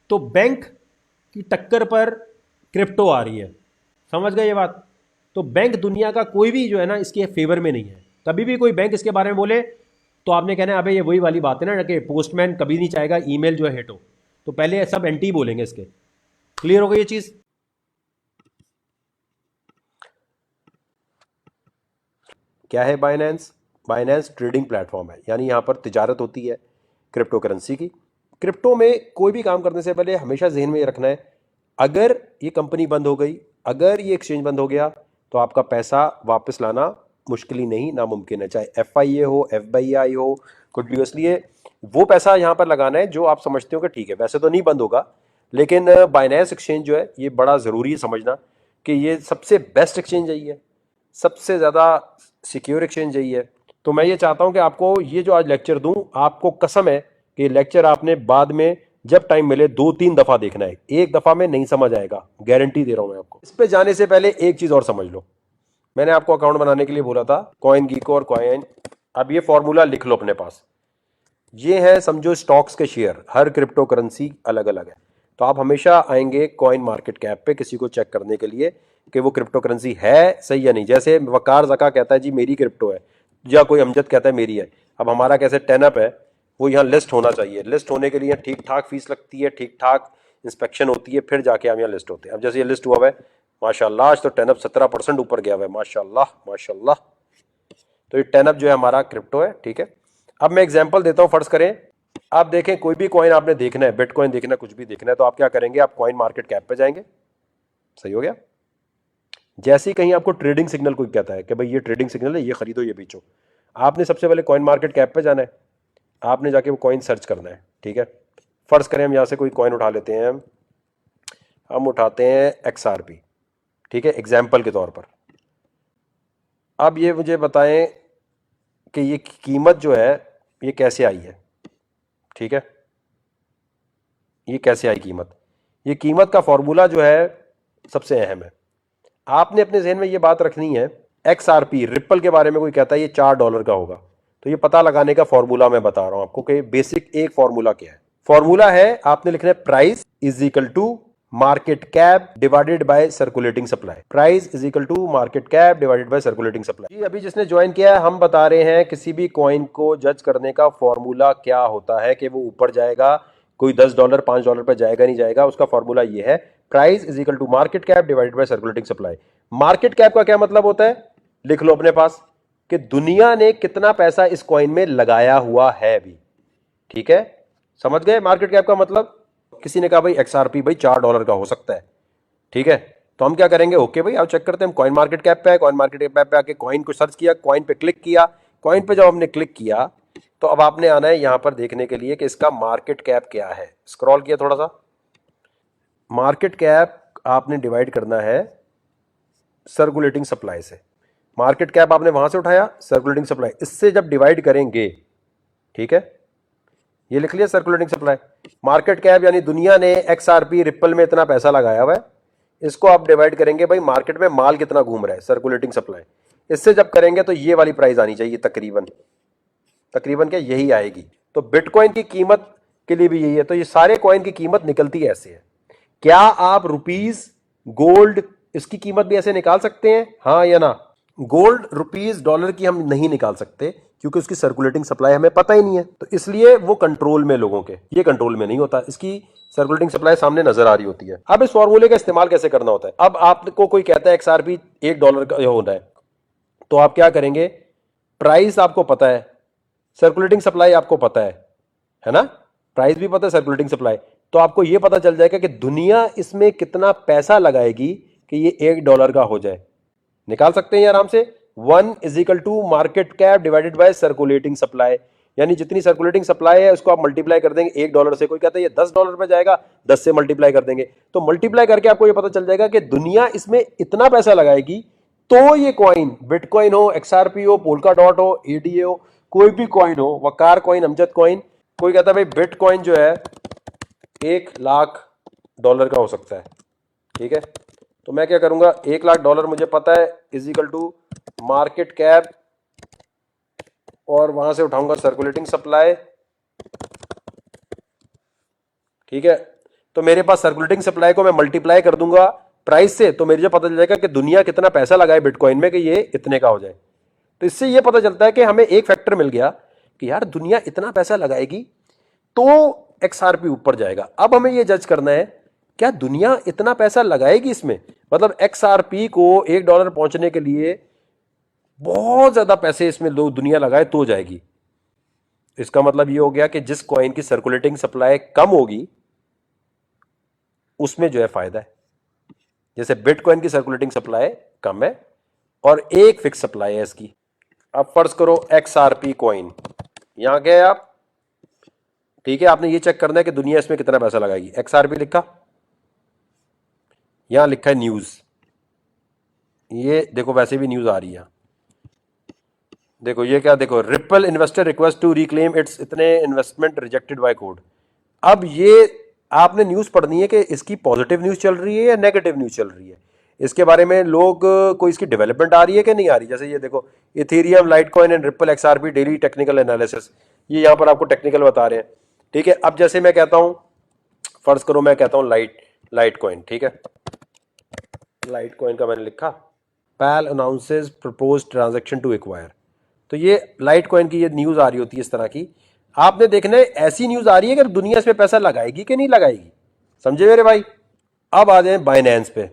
तो बैंक की टक्कर पर क्रिप्टो आ रही है, समझ गए ये बात? तो बैंक दुनिया का कोई भी जो है ना इसके फेवर में नहीं है। कभी भी कोई बैंक इसके बारे में बोले तो आपने कहना है अबे ये वही वाली बात है ना कि पोस्टमैन कभी नहीं चाहेगा ईमेल जो है हिट हो। तो पहले सब एंटी बोलेंगे इसके। क्लियर हो गई ये चीज? क्या है बाइनेंस? बाइनेंस ट्रेडिंग प्लेटफॉर्म है, यानी यहाँ पर तिजारत होती है क्रिप्टो करेंसी की। क्रिप्टो में कोई भी काम करने से पहले हमेशा जहन में ये रखना है, अगर ये कंपनी बंद हो गई, अगर ये एक्सचेंज बंद हो गया, तो आपका पैसा वापस लाना मुश्किल ही नहीं, नामुमकिन है। चाहे FIA हो, FBI हो, कुछ भी हो। इसलिए वो पैसा यहाँ पर लगाना है जो आप समझते हो कि ठीक है, वैसे तो नहीं बंद होगा, लेकिन बाइनेंस एक्सचेंज जो है ये बड़ा ज़रूरी है समझना कि ये सबसे बेस्ट एक्सचेंज यही है, सबसे ज़्यादा सिक्योर एक्सचेंज यही है। तो मैं ये चाहता हूँ कि आपको ये जो आज लेक्चर दूँ, आपको कसम है कि लेक्चर आपने बाद में जब टाइम मिले 2-3 दफ़ा देखना है, एक दफ़ा में नहीं समझ आएगा, गारंटी दे रहा हूँ मैं आपको। इस पे जाने से पहले एक चीज़ और समझ लो। मैंने आपको अकाउंट बनाने के लिए बोला था CoinGecko और कॉइन। अब ये फॉर्मूला लिख लो अपने पास। ये है समझो स्टॉक्स के शेयर, हर क्रिप्टो करेंसी अलग अलग है। तो आप हमेशा आएंगे कॉइन मार्केट कैप पे किसी को चेक करने के लिए कि वो क्रिप्टो करेंसी है सही या नहीं। जैसे वकार ज़का कहता है जी मेरी क्रिप्टो है, या कोई अमजद कहता है मेरी है। अब हमारा कैसे 10 है, वो यहाँ लिस्ट होना चाहिए। लिस्ट होने के लिए ठीक ठाक फीस लगती है, ठीक ठाक इंस्पेक्शन होती है, फिर जाके हम यहाँ लिस्ट होते हैं। अब जैसे ये लिस्ट हुआ है माशाल्लाह, आज तो 10 17% ऊपर गया हुआ है, माशाल्लाह माशाल्लाह। तो ये 10 जो है हमारा क्रिप्टो है, ठीक है। अब मैं एग्जांपल देता हूँ। फर्ज करें आप देखें कोई भी कॉइन आपने देखना है, बिटकॉइन देखना है, कुछ भी देखना है, तो आप क्या करेंगे? आप कॉइन मार्केट कैप पे जाएंगे, सही हो गया। जैसे ही कहीं आपको ट्रेडिंग सिग्नल कोई कहता है कि भाई ये ट्रेडिंग सिग्नल है, ये खरीदो ये बेचो, आपने सबसे पहले कॉइन मार्केट कैप पे जाना है। आपने जाके वो कॉइन सर्च करना है, ठीक है। फर्ज करें हम यहाँ से कोई कॉइन उठा लेते हैं, हम उठाते हैं XRP, ठीक है, एग्जाम्पल के तौर पर। अब ये मुझे बताएं कि ये कीमत जो है ये कैसे आई है, ठीक है, ये कैसे आई कीमत। ये कीमत का फॉर्मूला जो है सबसे अहम है। आपने अपने जहन में ये बात रखनी है, XRP रिप्पल के बारे में कोई कहता है ये $4 का होगा, तो ये पता लगाने का फॉर्मूला मैं बता रहा हूं आपको कि बेसिक एक फॉर्मूला क्या है। फॉर्मूला है, आपने लिखना है price is equal to market cap divided by circulating supply. Price is equal to market cap divided by circulating supply. अभी जिसने ज्वाइन किया है, हम बता रहे हैं किसी भी कॉइन को जज करने का फॉर्मूला क्या होता है कि वो ऊपर जाएगा, कोई $10 $5 पे जाएगा नहीं जाएगा। उसका फॉर्मूला ये है, price is equal to market cap divided by circulating supply. Market cap का क्या मतलब होता है, लिख लो अपने पास, कि दुनिया ने कितना पैसा इस कॉइन में लगाया हुआ है अभी, ठीक है, समझ गए। मार्केट कैप का मतलब, किसी ने कहा भाई XRP भाई $4 का हो सकता है, ठीक है, तो हम क्या करेंगे, ओके भाई आओ चेक करते हैं। हम कॉइन मार्केट कैप पे है, कॉइन मार्केट कैप पे आके कॉइन को सर्च किया, कॉइन पे क्लिक किया। कॉइन पे जब हमने क्लिक किया तो अब आपने आना है यहां पर देखने के लिए कि इसका मार्केट कैप क्या है। स्क्रॉल किया थोड़ा सा, मार्केट कैप आपने डिवाइड करना है सर्कुलेटिंग सप्लाई से। मार्केट कैप आपने वहां से उठाया, सर्कुलेटिंग सप्लाई, इससे जब डिवाइड करेंगे, ठीक है, ये लिख लिया सर्कुलेटिंग सप्लाई। मार्केट कैप यानी दुनिया ने XRP रिप्पल में इतना पैसा लगाया हुआ है, इसको आप डिवाइड करेंगे भाई मार्केट में माल कितना घूम रहा है, सर्कुलेटिंग सप्लाई, इससे जब करेंगे तो ये वाली प्राइस आनी चाहिए, तकरीबन तकरीबन क्या यही आएगी। तो बिटकॉइन की कीमत के लिए भी यही है। तो ये सारे कॉइन की कीमत निकलती ऐसे है। क्या आप रुपीस गोल्ड इसकी कीमत भी ऐसे निकाल सकते हैं, हाँ या ना। गोल्ड रुपीस डॉलर की हम नहीं निकाल सकते क्योंकि उसकी सर्कुलेटिंग सप्लाई हमें पता ही नहीं है, तो इसलिए वो कंट्रोल में लोगों के, ये कंट्रोल में नहीं होता, इसकी सर्कुलेटिंग सप्लाई सामने नजर आ रही होती है। अब इस फॉर्मूले का इस्तेमाल कैसे करना होता है। अब आपको कोई कहता है XRP $1 का होना है, तो आप क्या करेंगे, प्राइस आपको पता है, सर्कुलेटिंग सप्लाई आपको पता है ना, प्राइस भी पता है, सर्कुलेटिंग सप्लाई, तो आपको यह पता चल जाएगा कि दुनिया इसमें कितना पैसा लगाएगी कि ये $1 का हो जाए। निकाल सकते हैं आराम से। 1 is equal to market cap divided by circulating supply, यानी जितनी सर्कुलेटिंग सप्लाई है उसको आप मल्टीप्लाई कर देंगे $1 से। कोई कहता है ये $10 पे जाएगा, 10 से मल्टीप्लाई कर देंगे, तो मल्टीप्लाई करके आपको ये पता चल जाएगा कि दुनिया इसमें इतना पैसा लगाएगी, तो ये कॉइन, बिटकॉइन हो, XRP हो, पोल्का डॉट हो, ADA हो, कोई भी कॉइन हो, वकार कॉइन, अमजद कॉइन, कोई कहता है भाई बिटकॉइन जो है $1,00,000 का हो सकता है, ठीक है, तो मैं क्या करूंगा, $1,00,000 मुझे पता है is equal to market cap, और वहां से उठाऊंगा सर्कुलेटिंग सप्लाई, ठीक है, तो मेरे पास सर्कुलेटिंग सप्लाई को मैं मल्टीप्लाई कर दूंगा प्राइस से, तो मुझे पता चल जाएगा कि दुनिया कितना पैसा लगाए बिटकॉइन में कि ये इतने का हो जाए। तो इससे ये पता चलता है कि हमें एक फैक्टर मिल गया कि यार दुनिया इतना पैसा लगाएगी तो XRP ऊपर जाएगा। अब हमें ये जज करना है क्या दुनिया इतना पैसा लगाएगी इसमें, मतलब XRP को $1 पहुंचने के लिए बहुत ज्यादा पैसे इसमें लोग दुनिया लगाए तो जाएगी। इसका मतलब ये हो गया कि जिस कॉइन की सर्कुलेटिंग सप्लाई कम होगी उसमें जो है फायदा है। जैसे बिटकॉइन की सर्कुलेटिंग सप्लाई कम है और एक फिक्स सप्लाई है इसकी। अब फर्ज करो XRP कॉइन, यहां गए आप, ठीक है, आपने ये चेक करना है कि दुनिया इसमें कितना पैसा लगाएगी। XRP लिखा, यहां लिखा है न्यूज, ये देखो वैसे भी न्यूज आ रही है, देखो ये क्या, देखो Ripple investor request to reclaim its इतने इन्वेस्टमेंट रिजेक्टेड बाय कोर्ट। अब ये आपने न्यूज पढ़नी है कि इसकी पॉजिटिव न्यूज चल रही है या नेगेटिव न्यूज चल रही है, इसके बारे में लोग कोई इसकी डेवलपमेंट आ रही है कि नहीं आ रही। जैसे ये देखो Ethereum, Litecoin and ripple XRP daily technical analysis, ये यहां पर आपको टेक्निकल बता रहे हैं, ठीक है। अब जैसे मैं कहता हूं, फर्ज करो मैं कहता हूं लाइटकॉइन, ठीक है, लाइटकॉइन का मैंने लिखा पैल announces propose transaction to acquire, तो ये लाइटकॉइन की ये न्यूज आ रही होती है इस तरह की। आपने देखना है ऐसी न्यूज आ रही है कि दुनिया इसमें पैसा लगाएगी कि नहीं लगाएगी, समझे मेरे भाई। अब आ जाए बाइनेंस पे।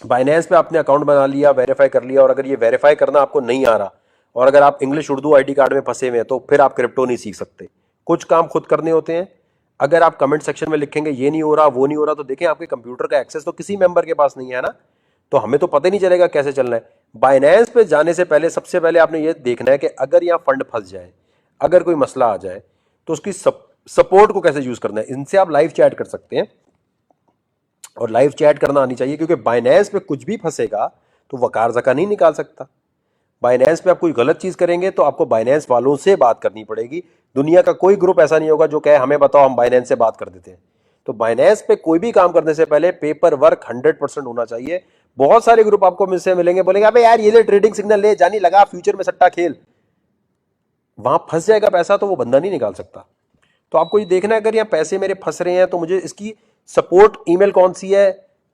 बाइनेंस पे आपने अकाउंट बना लिया, वेरीफाई कर लिया, और अगर ये वेरीफाई करना आपको नहीं आ रहा और अगर आप इंग्लिश उर्दू आईडी कार्ड में फंसे हुए हैं तो फिर आप क्रिप्टो नहीं सीख सकते। कुछ काम खुद करने होते हैं। अगर आप कमेंट सेक्शन में लिखेंगे ये नहीं हो रहा वो नहीं हो रहा, तो देखें आपके कंप्यूटर का एक्सेस तो किसी मेंबर के पास नहीं है ना, तो हमें तो पता ही नहीं चलेगा कैसे चलना है। बाइनेंस पे जाने से पहले सबसे पहले आपने ये देखना है कि अगर यहाँ फंड फंस जाए, अगर कोई मसला आ जाए, तो उसकी सपोर्ट को कैसे यूज करना है, इनसे आप लाइव चैट कर सकते हैं। और लाइव चैट करना आनी चाहिए, क्योंकि बाइनेंस पे कुछ भी फंसेगा तो वकार ज़का नहीं निकाल सकता। बाइनेंस पे आप कोई गलत चीज करेंगे तो आपको बाइनेंस वालों से बात करनी पड़ेगी। दुनिया का कोई ग्रुप ऐसा नहीं होगा जो कहे हमें बताओ हम बाइनेंस से बात कर देते हैं। तो बाइनेंस पे कोई भी काम करने से पहले पेपर वर्क 100% होना चाहिए। बहुत सारे ग्रुप आपको मुझसे मिलेंगे, बोलेंगे अबे यार ये ले ट्रेडिंग सिग्नल ले, जानी लगा फ्यूचर में सट्टा खेल, वहां फंस जाएगा पैसा तो वो बंदा नहीं निकाल सकता। तो आपको ये देखना है, अगर यहाँ पैसे मेरे फंस रहे हैं तो मुझे इसकी सपोर्ट ईमेल कौन सी है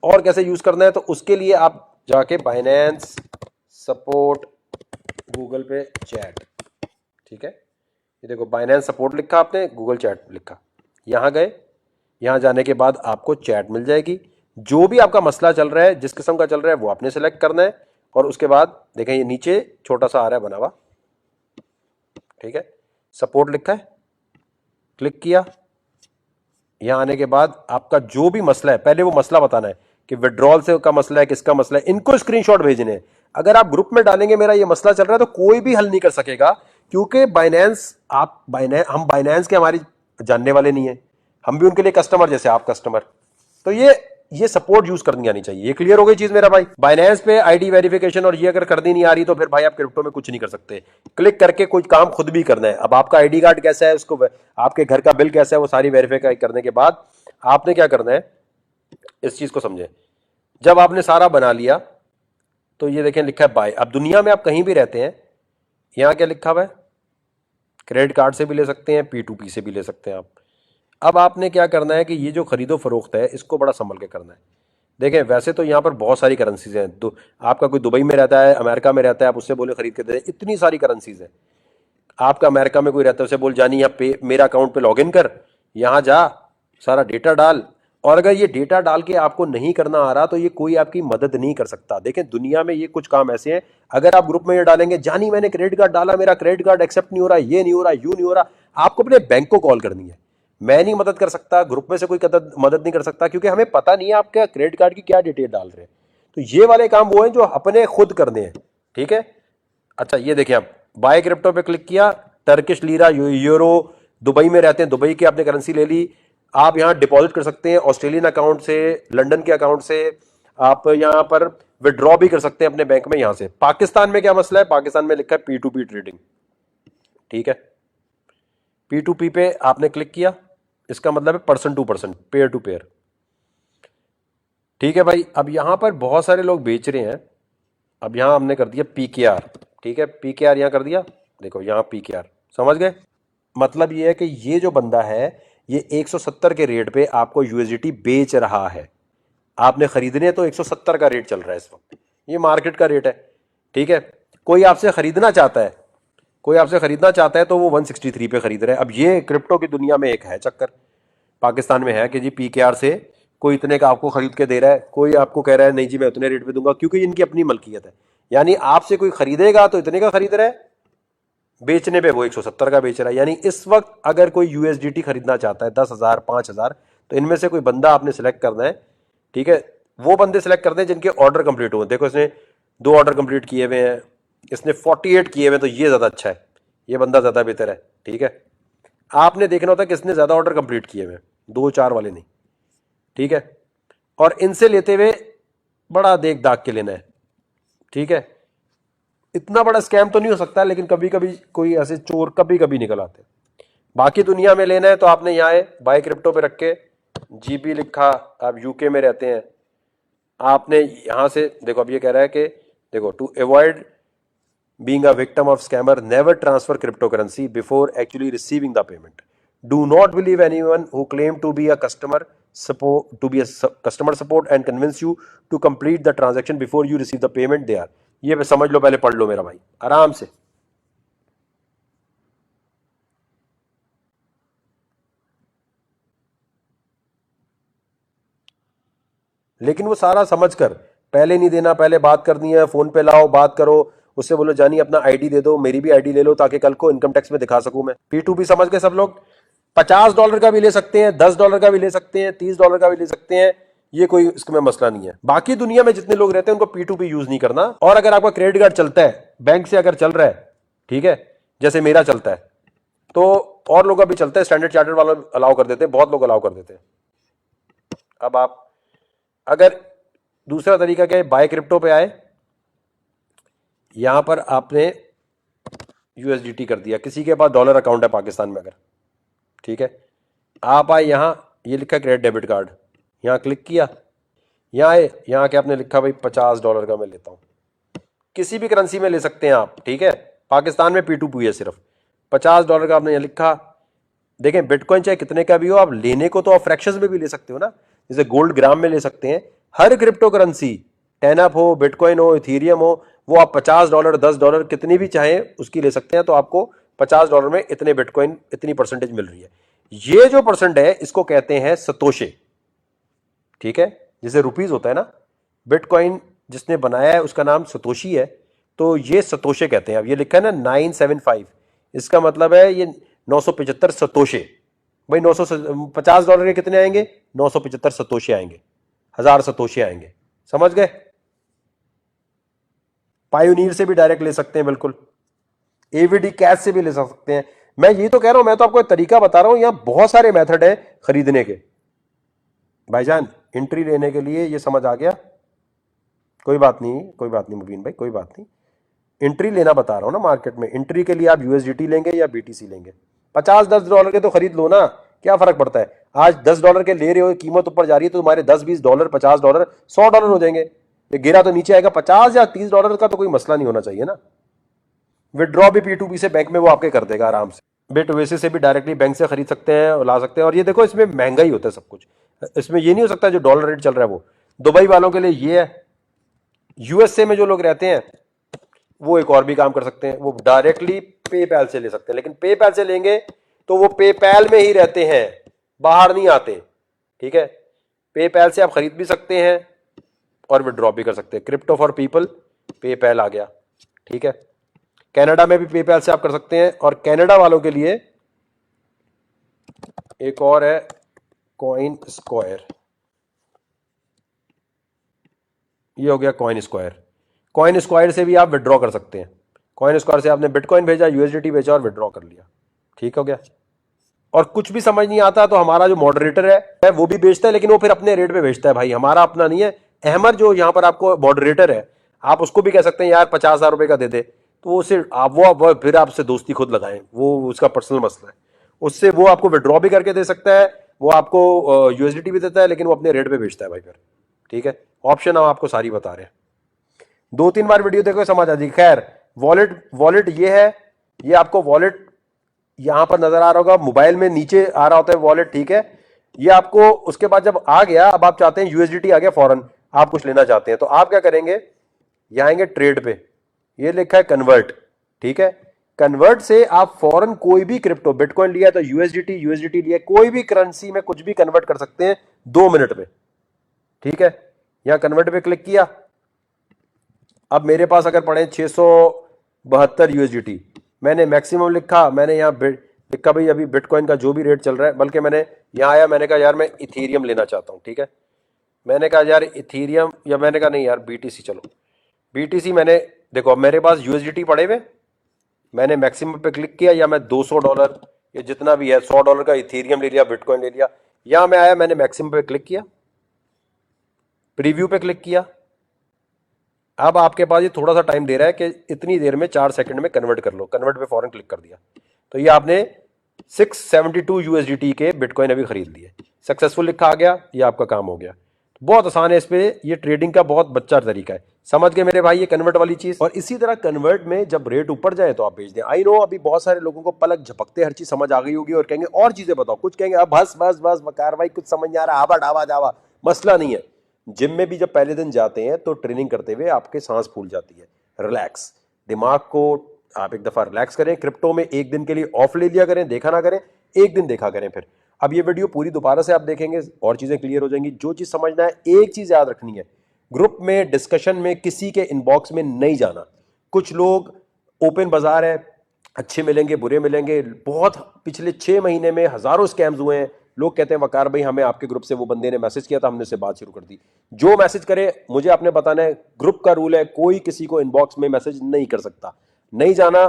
और कैसे यूज करना है। तो उसके लिए आप जाके बाइनेंस सपोर्ट गूगल पे चैट, ठीक है, ये देखो बाइनेंस सपोर्ट लिखा आपने, गूगल चैट लिखा, यहां गए, यहां जाने के बाद आपको चैट मिल जाएगी। जो भी आपका मसला चल रहा है, जिस किस्म का चल रहा है वो आपने सेलेक्ट करना है। और उसके बाद देखें ये नीचे छोटा सा आ रहा है बना हुआ, ठीक है, सपोर्ट लिखा है, क्लिक किया। यहां आने के बाद आपका जो भी मसला है, पहले वो मसला बताना है कि विड्रॉल से का मसला है, किसका मसला है, इनको स्क्रीनशॉट भेजने हैं। अगर आप ग्रुप में डालेंगे मेरा ये मसला चल रहा है तो कोई भी हल नहीं कर सकेगा, क्योंकि बाइनेंस हम बाइनेंस के हमारी जानने वाले नहीं है, हम भी उनके लिए कस्टमर जैसे आप कस्टमर। तो ये सपोर्ट यूज करनी आनी चाहिए। ये क्लियर हो गई चीज मेरा भाई। बाइनेंस पे आईडी वेरिफिकेशन और ये अगर करनी नहीं आ रही तो फिर भाई आप क्रिप्टो में कुछ नहीं कर सकते। क्लिक करके कोई काम खुद भी करना है। अब आपका आईडी कार्ड कैसा है, उसको आपके घर का बिल कैसा है, वो सारी वेरीफाई करने के बाद आपने क्या करना है, इस चीज को समझे। जब आपने सारा बना लिया तो ये देखें लिखा है बाय। अब दुनिया में आप कहीं भी रहते हैं, यहां क्या लिखा हुआ है, क्रेडिट कार्ड से भी ले सकते हैं, P2P से भी ले सकते हैं आप। अब आपने क्या करना है कि ये जो खरीदो फरोख्त है इसको बड़ा संभल के करना है। देखें वैसे तो यहाँ पर बहुत सारी करेंसीज हैं, तो आपका कोई दुबई में रहता है, अमेरिका में रहता है, आप उससे बोले खरीद के दे, इतनी सारी करेंसीज हैं। आपका अमेरिका में कोई रहता है, उसे बोल जानी यहाँ पे मेरा अकाउंट पे लॉगिन कर, यहाँ जा, सारा डेटा डाल। और अगर ये डेटा डाल के आपको नहीं करना आ रहा तो ये कोई आपकी मदद नहीं कर सकता। देखें दुनिया में ये कुछ काम ऐसे हैं, अगर आप ग्रुप में ये डालेंगे जानी मैंने क्रेडिट कार्ड डाला, मेरा क्रेडिट कार्ड एक्सेप्ट नहीं हो रहा, ये नहीं हो रहा, यूं नहीं हो रहा, आपको अपने बैंक को कॉल करनी है। मैं नहीं मदद कर सकता, ग्रुप में से कोई मदद नहीं कर सकता, क्योंकि हमें पता नहीं है आपके क्रेडिट कार्ड की क्या डिटेल डाल रहे हैं। तो ये वाले काम वो हैं जो अपने खुद करने हैं, ठीक है। अच्छा ये देखिए, आप बाय क्रिप्टो पे क्लिक किया, टर्किश लीरा, यूरो, दुबई में रहते हैं, दुबई की आपने करेंसी ले ली। आप यहां डिपॉजिट कर सकते हैं ऑस्ट्रेलियन अकाउंट से, लंदन के अकाउंट से, आप यहां पर विड्रॉ भी कर सकते हैं अपने बैंक में यहां से। पाकिस्तान में क्या मसला है, पाकिस्तान में लिखा है P2P ट्रेडिंग, ठीक है। P2P पे आपने क्लिक किया, इसका मतलब है person to person, pair to pair, ठीक है भाई। अब यहां पर बहुत सारे लोग बेच रहे हैं, अब यहां हमने कर दिया PKR, ठीक है, PKR यहां कर दिया, देखो यहां PKR, समझ गए। मतलब ये है कि ये जो बंदा है ये 170 के रेट पे आपको USDT बेच रहा है। आपने खरीदने तो 170 का रेट चल रहा है इस वक्त, ये मार्केट का रेट है, ठीक है। कोई आपसे खरीदना चाहता है, कोई आपसे खरीदना चाहता है तो वो 163 पे खरीद रहा है। अब ये क्रिप्टो की दुनिया में एक है चक्कर, पाकिस्तान में है कि जी PKR से कोई इतने का आपको खरीद के दे रहा है, कोई आपको कह रहा है नहीं जी मैं उतने रेट पे दूंगा, क्योंकि इनकी अपनी मलकियत है। यानी आपसे कोई खरीदेगा तो इतने का खरीद रहा है, बेचने पे वो 170 का बेच रहा है। यानी इस वक्त अगर कोई USDT खरीदना चाहता है 10,000 5,000, तो इनमें से कोई बंदा आपने सेलेक्ट करना है, ठीक है। वो बंदे सेलेक्ट करते हैं जिनके ऑर्डर कंप्लीट हुए। देखो इसने 2 ऑर्डर कंप्लीट किए हुए हैं, इसने 48 किए हुए, तो ये ज्यादा अच्छा है, ये बंदा ज्यादा बेहतर है, ठीक है। आपने देखना होता है कि इसने ज्यादा ऑर्डर कंप्लीट किए हुए, 2-4 वाले नहीं, ठीक है। और इनसे लेते हुए बड़ा देख दाग के लेना है, ठीक है। इतना बड़ा स्कैम तो नहीं हो सकता, लेकिन कभी कभी कोई ऐसे चोर कभी कभी निकल आते हैं। बाकी दुनिया में लेना है तो आपने यहाँ बाय क्रिप्टो पे रख के GB लिखा, आप UK में रहते हैं, आपने यहां से देखो, अब ये कह रहा है कि देखो to avoid being a victim of scammer never transfer crypto currency before actually receiving the payment, do not believe anyone who claim to be a customer support and convince you to complete the transaction before you receive the payment they are. ये समझ लो, पहले पढ़ लो मेरा भाई आराम से। लेकिन वो सारा समझकर, पहले नहीं देना, पहले बात करनी है, फोन पे लाओ बात करो, उससे बोलो जानी अपना आईडी दे दो, मेरी भी आईडी ले लो ताकि कल को इनकम टैक्स में दिखा सकूं मैं। P2P समझ गए सब लोग। $50 का भी ले सकते हैं, $10 का भी ले सकते हैं, $30 का भी ले सकते हैं, ये कोई इसमें मसला नहीं है। बाकी दुनिया में जितने लोग रहते हैं उनको P2P यूज नहीं करना। और अगर आपका क्रेडिट कार्ड चलता है बैंक से, अगर चल रहा है, ठीक है, जैसे मेरा चलता है, तो और लोग अभी चलते हैं, स्टैंडर्ड चार्टर्ड वालों अलाउ कर देते हैं, बहुत लोग अलाउ कर देते हैं। अब आप अगर दूसरा तरीका क्या है, बाय क्रिप्टो पे आए, यहां पर आपने यूएसडीटी कर दिया, किसी के पास डॉलर अकाउंट है पाकिस्तान में अगर, ठीक है, आप आए यहां, ये लिखा क्रेडिट डेबिट कार्ड, यहां क्लिक किया, यहां आए, यहां क्या आपने लिखा भाई $50 का मैं लेता हूं, किसी भी करेंसी में ले सकते हैं आप, ठीक है, पाकिस्तान में P2P है सिर्फ, $50 का आपने यहां लिखा। देखें बिटकॉइन चाहे कितने का भी हो, आप लेने को तो आप फ्रैक्शंस में भी ले सकते हो ना, जैसे गोल्ड ग्राम में ले सकते हैं। हर क्रिप्टो करेंसी, टेनअप हो, बिटकॉइन हो, इथीरियम हो, वो आप $50 $10 कितनी भी चाहें उसकी ले सकते हैं, तो आपको $50 में इतने बिटकॉइन, इतनी परसेंटेज मिल रही है। ये जो परसेंट है इसको कहते हैं सतोशे, ठीक है, जैसे रुपीज होता है ना, बिटकॉइन जिसने बनाया है उसका नाम सतोशी है, तो ये सतोशे कहते हैं। अब ये लिखा है ना 975, इसका मतलब है ये 975 सतोशे। भाई $50 के कितने आएंगे, 975 सतोशे आएंगे, 1000 सतोशे आएंगे, समझ गए। पायोनीर से भी डायरेक्ट ले सकते हैं, बिल्कुल एवीडी कैश से भी ले सकते हैं। मैं ये तो कह रहा हूं, मैं तो आपको एक तरीका बता रहा हूं, यहां बहुत सारे मेथड है खरीदने के। भाईजान एंट्री लेने के लिए ये समझ आ गया, कोई बात नहीं, कोई बात नहीं मुबीन भाई, कोई बात नहीं, एंट्री लेना बता रहा हूं ना मार्केट में। एंट्री के लिए आप यूएसडीटी लेंगे या बीटीसी लेंगे, $50-10 के तो खरीद लो ना, क्या फर्क पड़ता है। आज $10 के ले रहे हो, कीमत ऊपर जा रही है तो तुम्हारे $10-20 $50 $100 हो जाएंगे। ये गिरा तो नीचे आएगा, $50 या $30 का तो कोई मसला नहीं होना चाहिए ना। विड्रॉ भी P2P से बैंक में वो आपके कर देगा आराम से। बिट वैसे से भी डायरेक्टली बैंक से खरीद सकते हैं और ला सकते हैं। और ये देखो इसमें महंगा ही होता है सब कुछ, इसमें ये नहीं हो सकता जो डॉलर रेट चल रहा है वो। दुबई वालों के लिए ये है, यूएसए में जो लोग रहते हैं वो एक और भी काम कर सकते हैं, वो डायरेक्टली पेपैल से ले सकते हैं, लेकिन पेपैल से लेंगे तो वो पेपैल में ही रहते हैं, बाहर नहीं आते, ठीक है। पेपैल से आप खरीद भी सकते हैं और विड्रॉ भी कर सकते हैं। क्रिप्टो फॉर पीपल, पेपैल आ गया, ठीक है। कनाडा में भी पेपैल से आप कर सकते हैं, और कनाडा वालों के लिए एक और है कॉइन स्क्वायर, ये हो गया कॉइन स्क्वायर। कॉइन स्क्वायर से भी आप विड्रॉ कर सकते हैं। कॉइन स्क्वायर से आपने बिटकॉइन भेजा, यूएसडीटी भेजा और विड्रॉ कर लिया, ठीक हो गया। और कुछ भी समझ नहीं आता तो हमारा जो मॉडरेटर है वो भी बेचता है, लेकिन वो फिर अपने रेट पे बेचता है भाई, हमारा अपना नहीं है। अहमद जो यहाँ पर आपको मॉडरेटर है, आप उसको भी कह सकते हैं यार $50,000 का दे दे, तो वो सिर्फ आप वो फिर आपसे दोस्ती खुद लगाएं, वो उसका पर्सनल मसला है। उससे वो आपको विड्रॉ भी करके दे सकता है, वो आपको यूएसडीटी भी देता है, लेकिन वो अपने रेट पे बेचता है भाई फिर, ठीक है। ऑप्शन हम आपको सारी बता रहे हैं, 2-3 बार वीडियो देखो समझ आ जाएगी। खैर वॉलेट ये है, ये आपको वॉलेट यहां पर नजर आ रहा होगा, मोबाइल में नीचे आ रहा होता है वॉलेट, ठीक है। ये आपको उसके बाद जब आ गया, अब आप चाहते हैं यूएसडीटी आ गया फौरन, आप कुछ लेना चाहते हैं, तो आप क्या करेंगे, यहां आएंगे ट्रेड पे, ये लिखा है कन्वर्ट, ठीक है। कन्वर्ट से आप फौरन कोई भी क्रिप्टो, बिटकॉइन लिया तो यूएसडीटी लिया, कोई भी करेंसी में कुछ भी कन्वर्ट कर सकते हैं 2 मिनट में, ठीक है। यहां कन्वर्ट पे क्लिक किया, अब मेरे पास अगर पड़े 672 यूएसडीटी, मैंने मैक्सिमम लिखा, मैंने यहाँ लिखा भाई अभी बिटकॉइन का जो भी रेट चल रहा है, बल्कि मैंने यहाँ आया, मैंने कहा यार मैं इथीरियम लेना चाहता हूँ, ठीक है। मैंने कहा यार इथीरियम, या मैंने कहा नहीं यार बीटीसी, चलो बीटीसी। मैंने देखो अब मेरे पास यूएसडीटी पड़े हुए, मैंने मैक्सिमम पे क्लिक किया, या मैं $200 या जितना भी है $100 का इथीरियम ले लिया, बिटकॉइन ले लिया। यहां मैं आया, मैंने मैक्सिमम पे क्लिक किया, प्रीव्यू पे क्लिक किया। अब आपके पास ये थोड़ा सा टाइम दे रहा है कि इतनी देर में 4 सेकंड में कन्वर्ट कर लो, कन्वर्ट पे फौरन क्लिक कर दिया, तो ये आपने 672 यूएसडीटी के बिटकॉइन अभी खरीद लिए, सक्सेसफुल लिखा आ गया, ये आपका काम हो गया। बहुत आसान है, इस पे ये ट्रेडिंग का बहुत बच्चा तरीका है, समझ गए मेरे भाई ये कन्वर्ट वाली चीज। और इसी तरह कन्वर्ट में जब रेट ऊपर जाए तो आप बेच दें। आई नो अभी बहुत सारे लोगों को पलक झपकते हर चीज समझ आ गई होगी और कहेंगे और चीजें बताओ, कुछ कहेंगे अब बस बस बस वकार भाई कुछ समझ नहीं आ रहा, आवा डावा जावा, मसला नहीं है। जिम में भी जब पहले दिन जाते हैं तो ट्रेनिंग करते हुए आपके सांस फूल जाती है, रिलैक्स, दिमाग को आप एक दफा रिलैक्स करें। क्रिप्टो में एक दिन के लिए ऑफ ले लिया करें, देखा ना करें, एक दिन देखा करें फिर। अब ये वीडियो पूरी दोबारा से आप देखेंगे और चीजें क्लियर हो जाएंगी। जो चीज समझना है, एक चीज याद रखनी है, ग्रुप में डिस्कशन में किसी के इनबॉक्स में नहीं जाना। कुछ लोग ओपन बाजार है, अच्छे मिलेंगे बुरे मिलेंगे, बहुत पिछले 6 महीने में हजारों स्कैम्स हुए हैं। लोग कहते हैं वकार भाई हमें आपके ग्रुप से वो बंदे ने मैसेज किया था, हमने उससे बात शुरू कर दी। जो मैसेज करे मुझे आपने बताना है, ग्रुप का रूल है कोई किसी को इनबॉक्स में मैसेज नहीं कर सकता। नहीं जाना,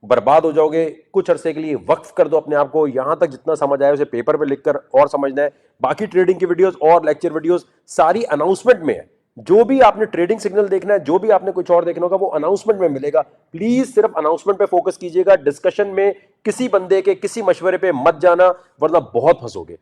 बर्बाद हो जाओगे। कुछ अरसे के लिए वक्फ कर दो अपने आप को, यहां तक जितना समझ आया उसे पेपर पे लिखकर और समझना है। बाकी ट्रेडिंग की वीडियोस और लेक्चर वीडियोस सारी अनाउंसमेंट में है। जो भी आपने ट्रेडिंग सिग्नल देखना है, जो भी आपने कुछ और देखना होगा, वो अनाउंसमेंट में मिलेगा। प्लीज सिर्फ अनाउंसमेंट पे फोकस कीजिएगा। डिस्कशन में किसी बंदे के किसी मशवरे पे मत जाना, वरना बहुत फंसोगे।